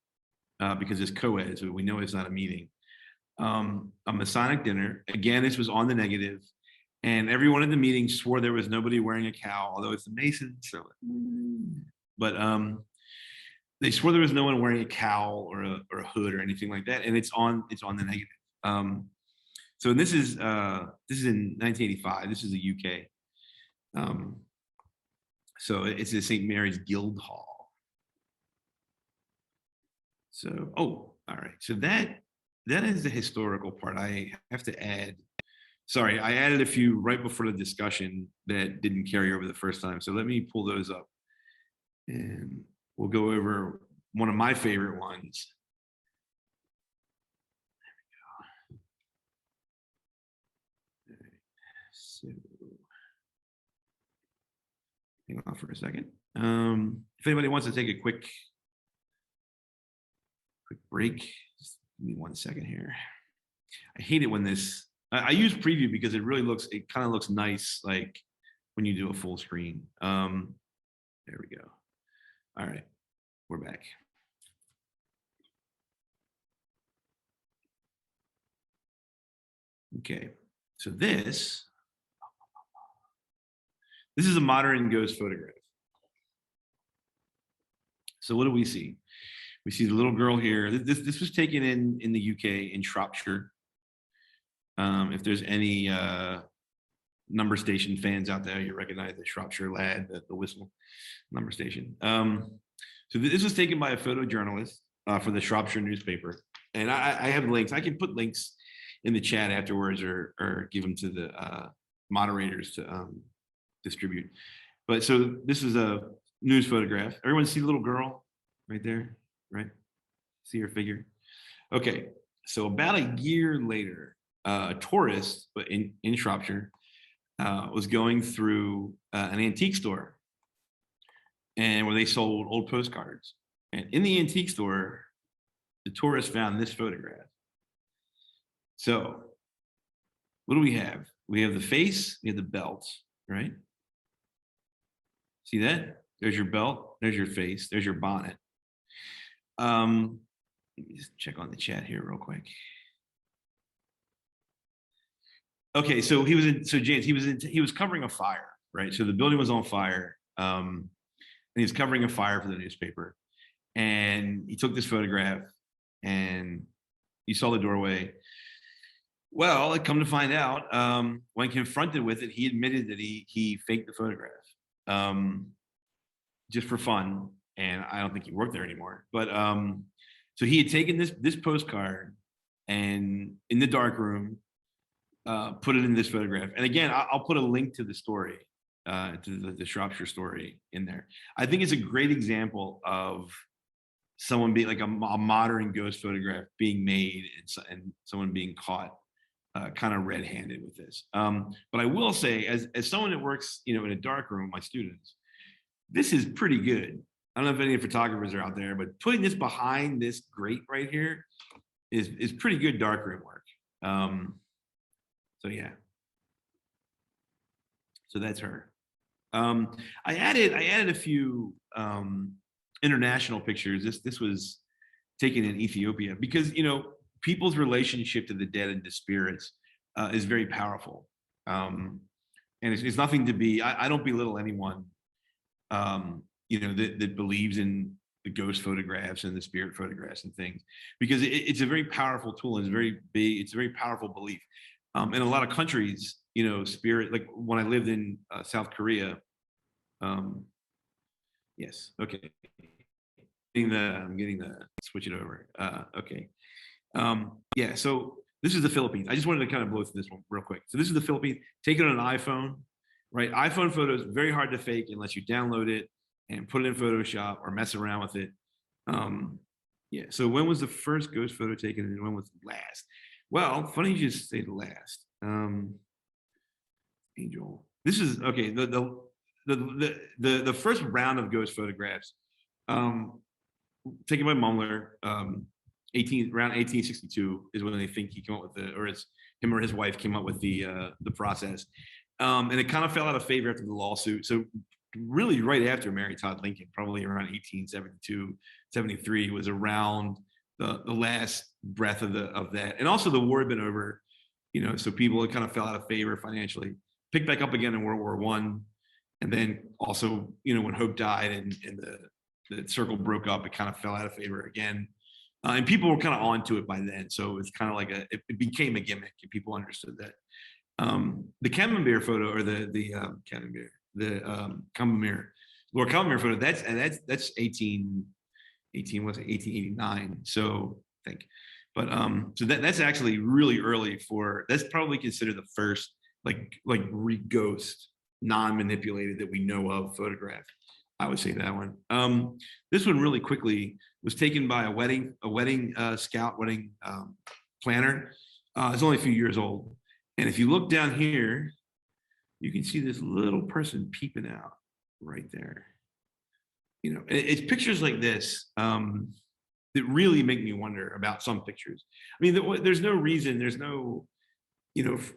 because it's co-ed, so we know it's not a meeting. A Masonic dinner. Again, this was on the negative. And everyone in the meeting swore there was nobody wearing a cowl, although it's the Masons. So, but they swore there was no one wearing a cowl or a hood or anything like that, and it's on the negative. So this is in 1985. This is the UK. So it's the St. Mary's Guildhall. So all right. So that is the historical part. I have to add. Sorry, I added a few right before the discussion that didn't carry over the first time. So let me pull those up and we'll go over one of my favorite ones. There we go. So hang on for a second. If anybody wants to take a quick break, just give me 1 second here. I hate it when I use preview because it kind of looks nice, like when you do a full screen. There we go. All right, we're back. Okay, so this is a modern ghost photograph. So what do we see? We see the little girl here. This was taken in the UK in Shropshire. If there's any number station fans out there, you recognize the Shropshire lad, the whistle number station. So this was taken by a photojournalist for the Shropshire newspaper. And I have links. I can put links in the chat afterwards or give them to the moderators to distribute. But so this is a news photograph. Everyone see the little girl right there, right? See her figure? Okay, so about a year later, a tourist, but in Shropshire, was going through an antique store, and where they sold old postcards. And in the antique store, the tourist found this photograph. So what do we have? We have the face, we have the belt, right? See that? There's your belt, there's your face, there's your bonnet. Let me just check on the chat here real quick. Okay, so James, he was covering a fire, right? So the building was on fire, and he was covering a fire for the newspaper, and he took this photograph, and you saw the doorway. Well, come to find out, when confronted with it, he admitted that he faked the photograph, just for fun, and I don't think he worked there anymore. But so he had taken this postcard, and in the dark room, put it in this photograph. And again, I'll put a link to the story, to the Shropshire story in there. I think it's a great example of someone being like a modern ghost photograph being made, and someone being caught kind of red-handed with this. But I will say, as someone that works, in a dark room with my students, this is pretty good. I don't know if any photographers are out there, but putting this behind this grate right here is pretty good darkroom work. So yeah. So that's her. I added a few international pictures. This was taken in Ethiopia because people's relationship to the dead and to spirits is very powerful. And it's nothing to be. I don't belittle anyone that believes in the ghost photographs and the spirit photographs and things, because it's a very powerful tool, and it's a very powerful belief. In a lot of countries, spirit, like when I lived in South Korea. Yes, okay. I'm getting the switch it over. Okay. Yeah, so this is the Philippines. I just wanted to kind of blow through this one real quick. So this is the Philippines, taken on an iPhone, right? iPhone photos, very hard to fake unless you download it and put it in Photoshop or mess around with it. Yeah, so when was the first ghost photo taken and when was the last? Well, funny you just say the last. Angel. This is okay. The first round of ghost photographs taken by Mumler, around 1862 is when they think he came up with him or his wife came up with the process. And it kind of fell out of favor after the lawsuit. So really right after Mary Todd Lincoln, probably around 1872, 73 was around the last breath of that. And also the war had been over, so people had kind of fell out of favor financially. Picked back up again in World War I. And then also, when Hope died and the circle broke up, it kind of fell out of favor again. And people were kind of onto it by then. So it's kind of like it became a gimmick, and people understood that. The Camembert photo, or the Camembert, Lord Camembert photo, that's 1889. So I think, but so that's actually really early that's probably considered the first like ghost non-manipulated that we know of photograph. I would say that one. This one really quickly was taken by a wedding scout, wedding planner. It's only a few years old. And if you look down here, you can see this little person peeping out right there. It's pictures like this that really make me wonder about some pictures. I mean, there's no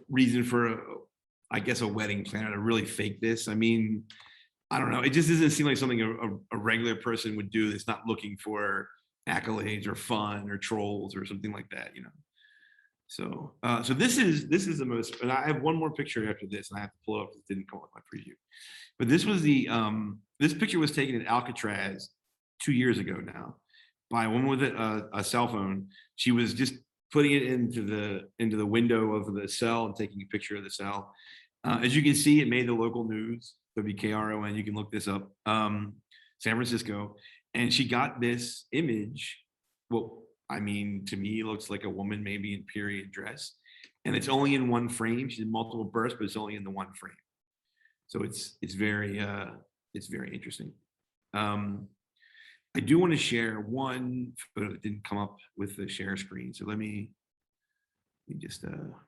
reason for I guess a wedding planner to really fake this. I mean, I don't know. It just doesn't seem like something a regular person would do that's not looking for accolades or fun or trolls or something like that, So, so this is the most, and I have one more picture after this, and I have to pull it up because it didn't come up my preview. But this was this picture was taken at Alcatraz 2 years ago now by a woman with a cell phone. She was just putting it into the window of the cell and taking a picture of the cell. As you can see, it made the local news, WKRON. You can look this up, San Francisco. And she got this image. Well, I mean, to me, it looks like a woman maybe in period dress, and it's only in one frame. She did multiple bursts, but it's only in the one frame. So it's very interesting. I do want to share one photo that didn't come up with the share screen. So let me just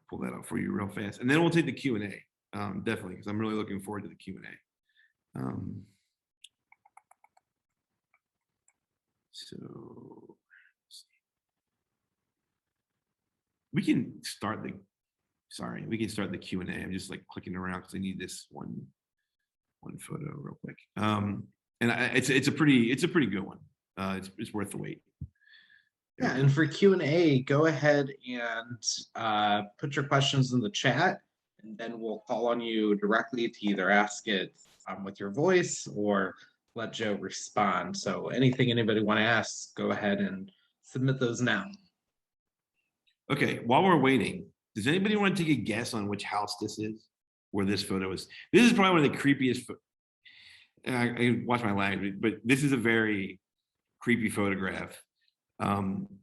pull that up for you real fast, and then we'll take the Q&A. Definitely, because I'm really looking forward to the Q&A. So we can start the Q&A. I'm just like clicking around because I need this one photo real quick. And it's a pretty good one. It's worth the wait. Yeah, and for Q&A, go ahead and put your questions in the chat. and then we'll call on you directly to either ask it with your voice or let Joe respond. So anything anybody want to ask, go ahead and submit those now. Okay, while we're waiting, does anybody want to take a guess on which house this is? Where this photo is? This is probably one of the creepiest. I watch my language, but this is a very creepy photograph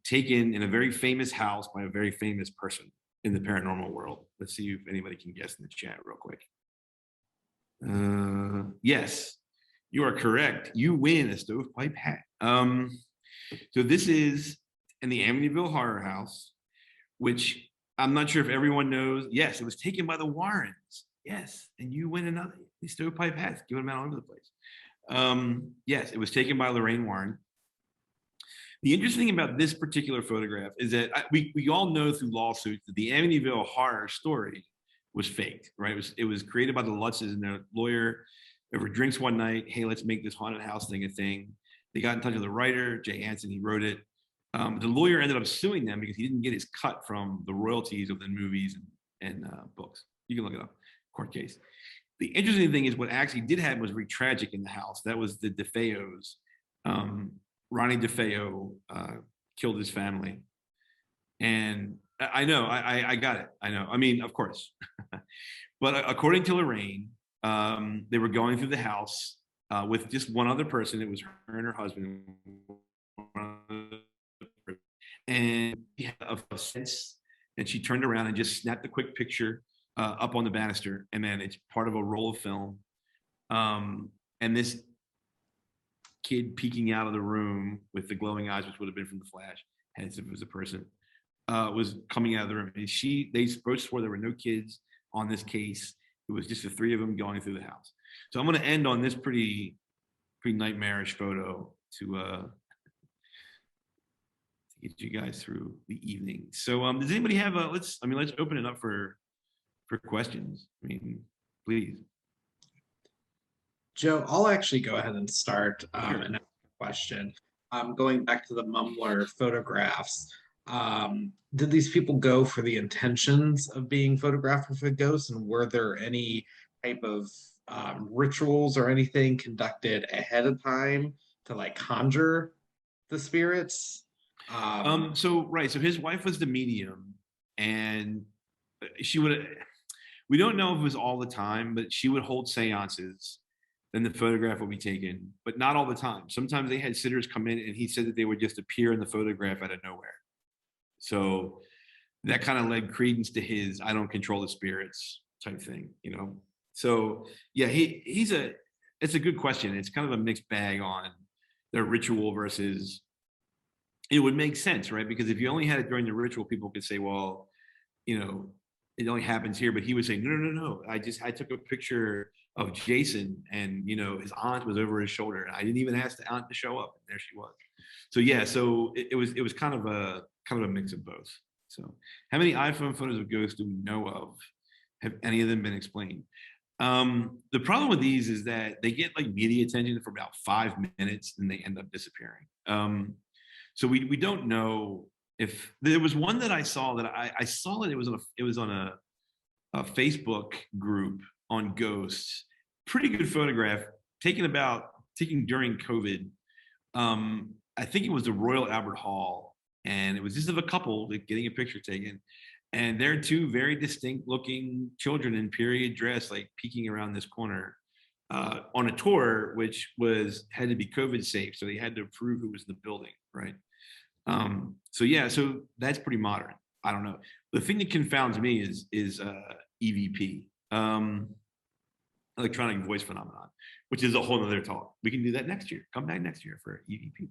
taken in a very famous house by a very famous person in the paranormal world. Let's see if anybody can guess in the chat real quick. Yes, you are correct. You win a stovepipe hat. So this is in the Amityville Horror House, which I'm not sure if everyone knows. Yes, it was taken by the Warrens. Yes, and you win another. These stovepipe hats, giving them out all over the place. Yes, it was taken by Lorraine Warren. The interesting thing about this particular photograph is that we all know through lawsuits that the Amityville horror story was faked, right? It was created by the Lutzes and their lawyer over drinks one night. Hey, let's make this haunted house thing a thing. They got in touch with the writer, Jay Anson. He wrote it. The lawyer ended up suing them because he didn't get his cut from the royalties of the movies and books. You can look it up, court case. The interesting thing is what actually did happen was very tragic in the house. That was the DeFeos. Ronnie DeFeo killed his family. And I know, I got it. I know. I mean, of course. But according to Lorraine, they were going through the house with just one other person. It was her and her husband. And she had a sense, and she turned around and just snapped a quick picture up on the banister. And then it's part of a roll of film. And this kid peeking out of the room with the glowing eyes, which would have been from the flash, as if it was a person, was coming out of the room. And they both swore there were no kids on this case. It was just the three of them going through the house. So I'm going to end on this pretty nightmarish photo to get you guys through the evening. So does anybody have let's open it up for questions. I mean, please. Joe, I'll actually go ahead and start Sure. and ask a question. Going back to the Mumler photographs, did these people go for the intentions of being photographed with a ghost? And were there any type of rituals or anything conducted ahead of time to like conjure the spirits? So his wife was the medium, and she would, we don't know if it was all the time, but she would hold seances. Then the photograph would be taken, but not all the time. Sometimes they had sitters come in, and he said that they would just appear in the photograph out of nowhere. So that kind of led credence to his "I don't control the spirits" type thing, you know. So yeah, it's a good question. It's kind of a mixed bag on the ritual versus. It would make sense, right? Because if you only had it during the ritual, people could say, well, you know, it only happens here. But he would say, no. I took a picture of Jason, and you know, his aunt was over his shoulder, and I didn't even ask the aunt to show up, and there she was. So yeah, so it was kind of a mix of both. So how many iPhone photos of ghosts do we know of? Have any of them been explained? The problem with these is that they get like media attention for about 5 minutes, and they end up disappearing. So we don't know if there was one that I saw that I saw it. It was on a Facebook group on ghosts. Pretty good photograph taken during COVID. I think it was the Royal Albert Hall, and it was just of a couple getting a picture taken, and they're two very distinct looking children in period dress, like peeking around this corner on a tour, which had to be COVID safe, so they had to prove who was in the building, right? So yeah, so that's pretty modern. I don't know. The thing that confounds me is EVP, electronic voice phenomenon, which is a whole other talk. We can do that next year. Come back next year for EVP.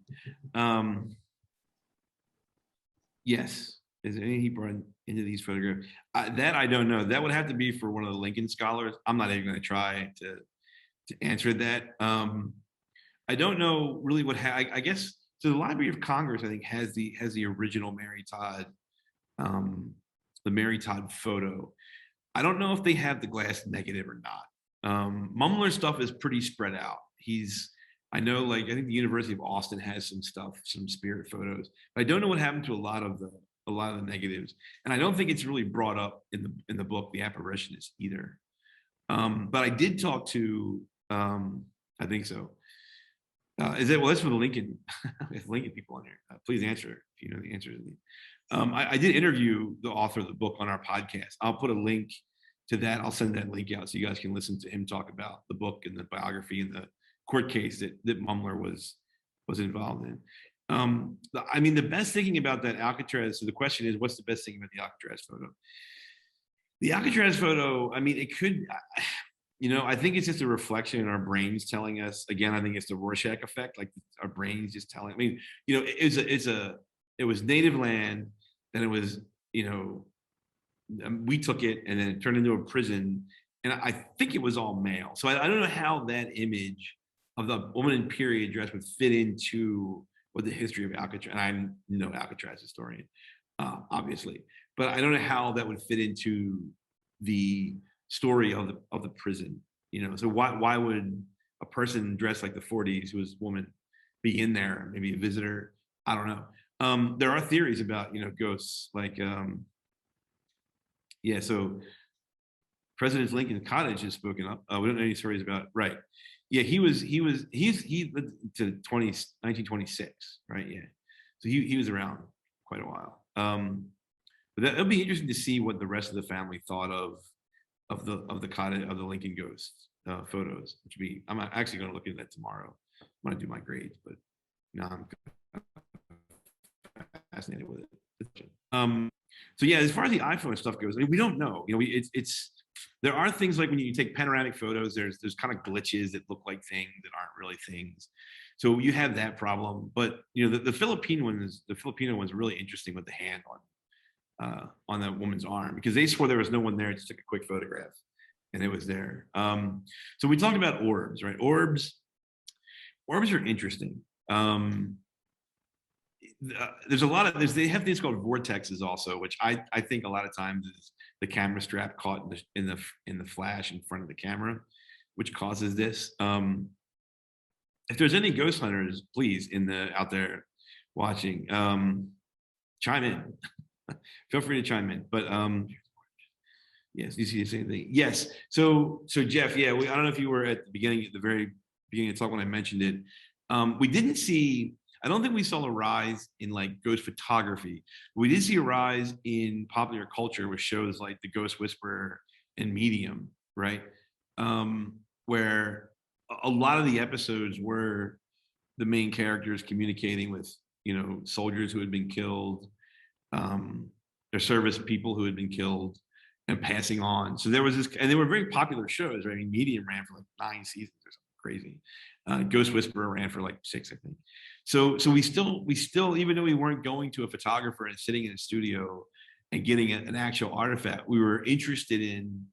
Yes. Is there any he brought into these photographs? That I don't know. That would have to be for one of the Lincoln scholars. I'm not even going to try to answer that. I don't know really what I guess. So the Library of Congress, I think, has the original Mary Todd, the Mary Todd photo. I don't know if they have the glass negative or not. Mumler's stuff is pretty spread out. I know, like, I think the University of Austin has some stuff, some spirit photos. But I don't know what happened to a lot of of the negatives. And I don't think it's really brought up in the book, The Apparitionist, either. But I did talk to, I think so. That's for the Lincoln, Lincoln people on here. Please answer if you know the answer to me. I did interview the author of the book on our podcast. I'll put a link to that. I'll send that link out so you guys can listen to him talk about the book and the biography and the court case that Mumler was involved in. I mean, the best thing about that Alcatraz, so the question is, what's the best thing about the Alcatraz photo? The Alcatraz photo, I mean, it could, I think it's just a reflection in our brains telling us, again, I think it's the Rorschach effect, like our brains just telling, I mean, it was native land, then it was, we took it and then it turned into a prison. And I think it was all male. So I don't know how that image of the woman in period dress would fit into what the history of Alcatraz, and I'm no Alcatraz historian, obviously, but I don't know how that would fit into the story of the prison. So why would a person dressed like the 40s, who was a woman, be in there? Maybe a visitor. I don't know. There are theories about ghosts, like so President Lincoln's cottage has spoken up. We don't know any stories about, right? Yeah, he lived to 1926, right? Yeah, so he was around quite a while. But it'll be interesting to see what the rest of the family thought of the cottage, of the Lincoln ghost photos. I'm actually going to look at that tomorrow. I'm going to do my grades, but now I'm fascinated with it. So yeah, as far as the iPhone stuff goes, I mean, we don't know. There are things like when you take panoramic photos, there's kind of glitches that look like things that aren't really things. So you have that problem. But the Filipino one's really interesting with the hand on the woman's arm, because they swore there was no one there. Just took a quick photograph and it was there. So we talked about orbs, right? Orbs are interesting. There's a lot of they have things called vortexes also, which I think a lot of times is the camera strap caught in the flash in front of the camera, which causes this. If there's any ghost hunters, please, out there watching, chime in. Feel free to chime in. But yes, you see the same thing. Yes. So Jeff, yeah, I don't know if you were at the very beginning of the talk when I mentioned it. We didn't see. I don't think we saw a rise in like ghost photography. We did see a rise in popular culture with shows like The Ghost Whisperer and Medium, right? Where a lot of the episodes were the main characters communicating with, soldiers who had been killed, their service people who had been killed, and passing on. So there was this, and they were very popular shows, right? I mean, Medium ran for like 9 seasons or something crazy. Ghost Whisperer ran for like 6, I think. So we still, even though we weren't going to a photographer and sitting in a studio and getting an actual artifact, we were interested in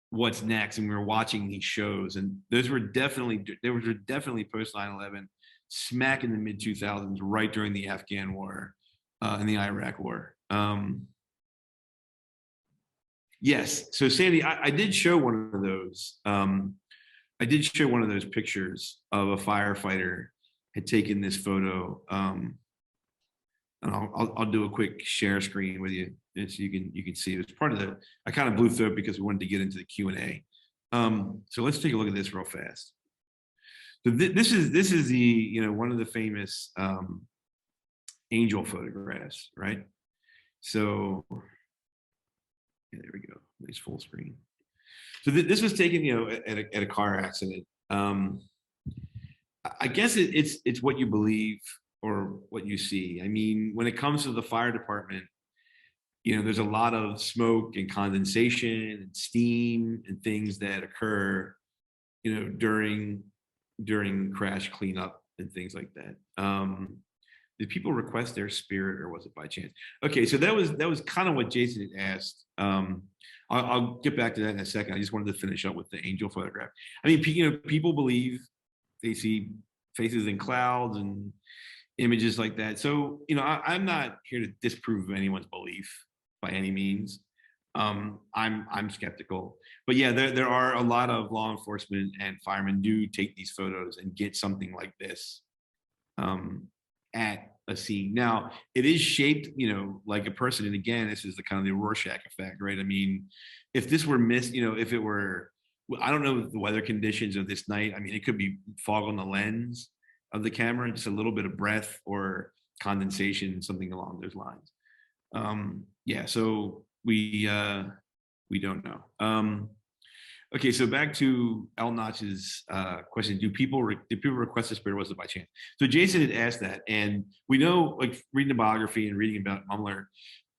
what's next, and we were watching these shows. And those were definitely post 9/11, smack in the mid 2000s, right during the Afghan war and the Iraq war. Yes. So Sandy, I did show one of those. I did show one of those pictures of a firefighter had taken this photo. And I'll do a quick share screen with you, and so you can see it. It's part of I kind of blew through it because we wanted to get into the Q&A. So let's take a look at this real fast. So this is the one of the famous angel photographs, right? So yeah, there we go. Nice full screen. So this was taken, at a car accident. I guess it's what you believe or what you see. I mean, when it comes to the fire department, there's a lot of smoke and condensation and steam and things that occur, during crash cleanup and things like that. Did people request their spirit, or was it by chance? Okay, so that was kind of what Jason had asked. I'll get back to that in a second. I just wanted to finish up with the angel photograph. I mean, people believe they see faces in clouds and images like that. So, I'm not here to disprove anyone's belief by any means. I'm skeptical, but yeah, there are a lot of law enforcement and firemen do take these photos and get something like this. at a scene. Now, it is shaped, like a person. And again, this is the kind of the Rorschach effect, right? I mean, if this were missed, if it were, I don't know the weather conditions of this night. I mean, it could be fog on the lens of the camera, just a little bit of breath or condensation, something along those lines. Yeah, so we don't know. Okay, so back to El Notch's question: Do people request the spirit? Was it by chance? So Jason had asked that, and we know, like reading the biography and reading about Mumler,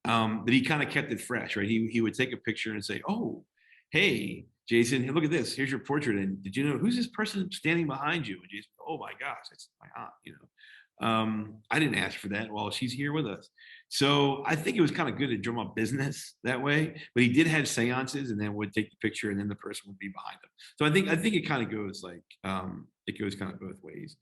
that he kind of kept it fresh, right? He would take a picture and say, "Oh, hey, Jason, hey, look at this. Here's your portrait. And did you know who's this person standing behind you?" And Jason, "Oh my gosh, that's my aunt." I didn't ask for that. Well, she's here with us. So I think it was kind of good to drum up business that way. But he did have seances, and then would take the picture, and then the person would be behind him. So I think it kind of goes like it goes kind of both ways.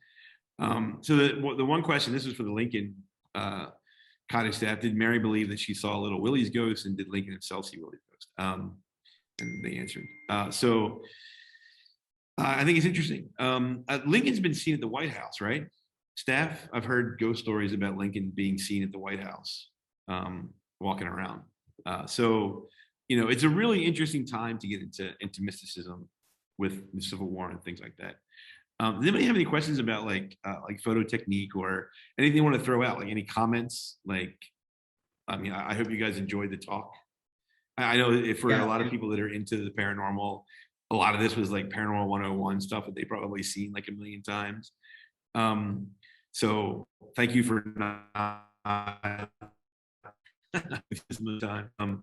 So the one question, this was for the Lincoln cottage staff: Did Mary believe that she saw little Willie's ghost, and did Lincoln himself see Willie's ghost? And they answered. I think it's interesting. Lincoln's been seen at the White House, right? Staff, I've heard ghost stories about Lincoln being seen at the White House, walking around. It's a really interesting time to get into mysticism with the Civil War and things like that. Does anybody have any questions about like photo technique or anything you want to throw out? Like any comments? I hope you guys enjoyed the talk. I know if for a lot of people that are into the paranormal, a lot of this was like paranormal 101 stuff that they probably seen like a million times. So thank you for not time. And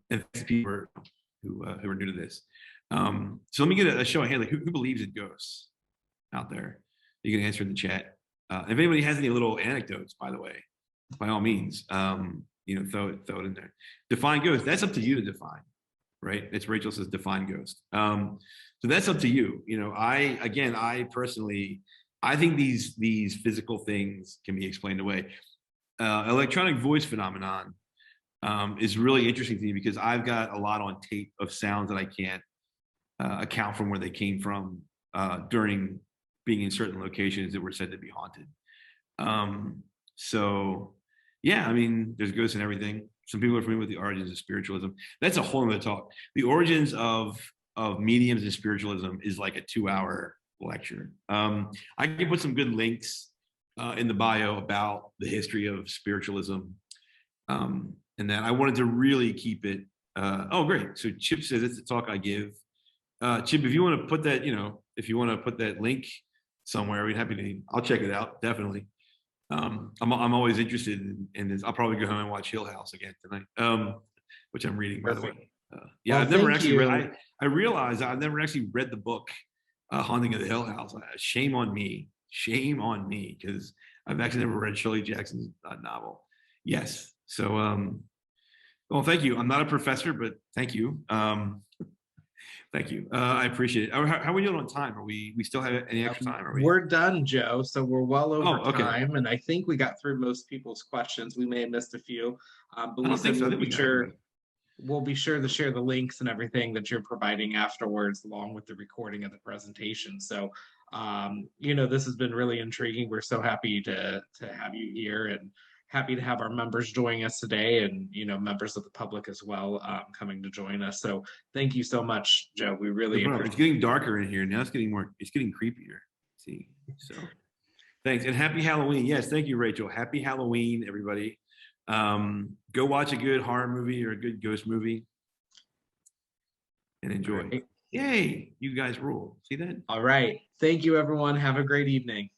thanks to people who are new to this. So let me get a show of hand. Like who believes in ghosts out there? You can answer in the chat. If anybody has any little anecdotes, by the way, by all means, throw it in there. Define ghost. That's up to you to define, right? It's Rachel says define ghost. So that's up to you. I personally, I think these physical things can be explained away. Electronic voice phenomenon is really interesting to me because I've got a lot on tape of sounds that I can't account from where they came from during being in certain locations that were said to be haunted. There's ghosts and everything. Some people are familiar with the origins of spiritualism. That's a whole other talk. The origins of mediums and spiritualism is like a 2-hour lecture. I can put some good links in the bio about the history of spiritualism. And that I wanted to really keep it. Oh, great. So Chip says it's a talk I give. Chip, if you want to put that, if you want to put that link somewhere, we'd happy to. I'll check it out, definitely. I'm always interested in this. I'll probably go home and watch Hill House again tonight, which I'm reading, by the way. I've never actually read. I realized I've never actually read the book Haunting of the Hill House. Shame on me, because I've actually never read Shirley Jackson's novel. Yes, so well, thank you. I'm not a professor, but thank you. Thank you. I appreciate it. How are we doing on time? Are we still have any extra time? We're done, Joe. So we're well over time, and I think we got through most people's questions. We may have missed a few, but we'll be sure to share the links and everything that you're providing afterwards, along with the recording of the presentation. So, this has been really intriguing. We're so happy to have you here, and happy to have our members joining us today, and members of the public as well coming to join us. So thank you so much, Joe. We really appreciate it. It's getting darker in here now. It's getting creepier. See, so thanks, and happy Halloween. Yes, thank you, Rachel. Happy Halloween, everybody. Go watch a good horror movie or a good ghost movie and enjoy. Right. Yay, you guys rule. See that? All right. Thank you, everyone. Have a great evening.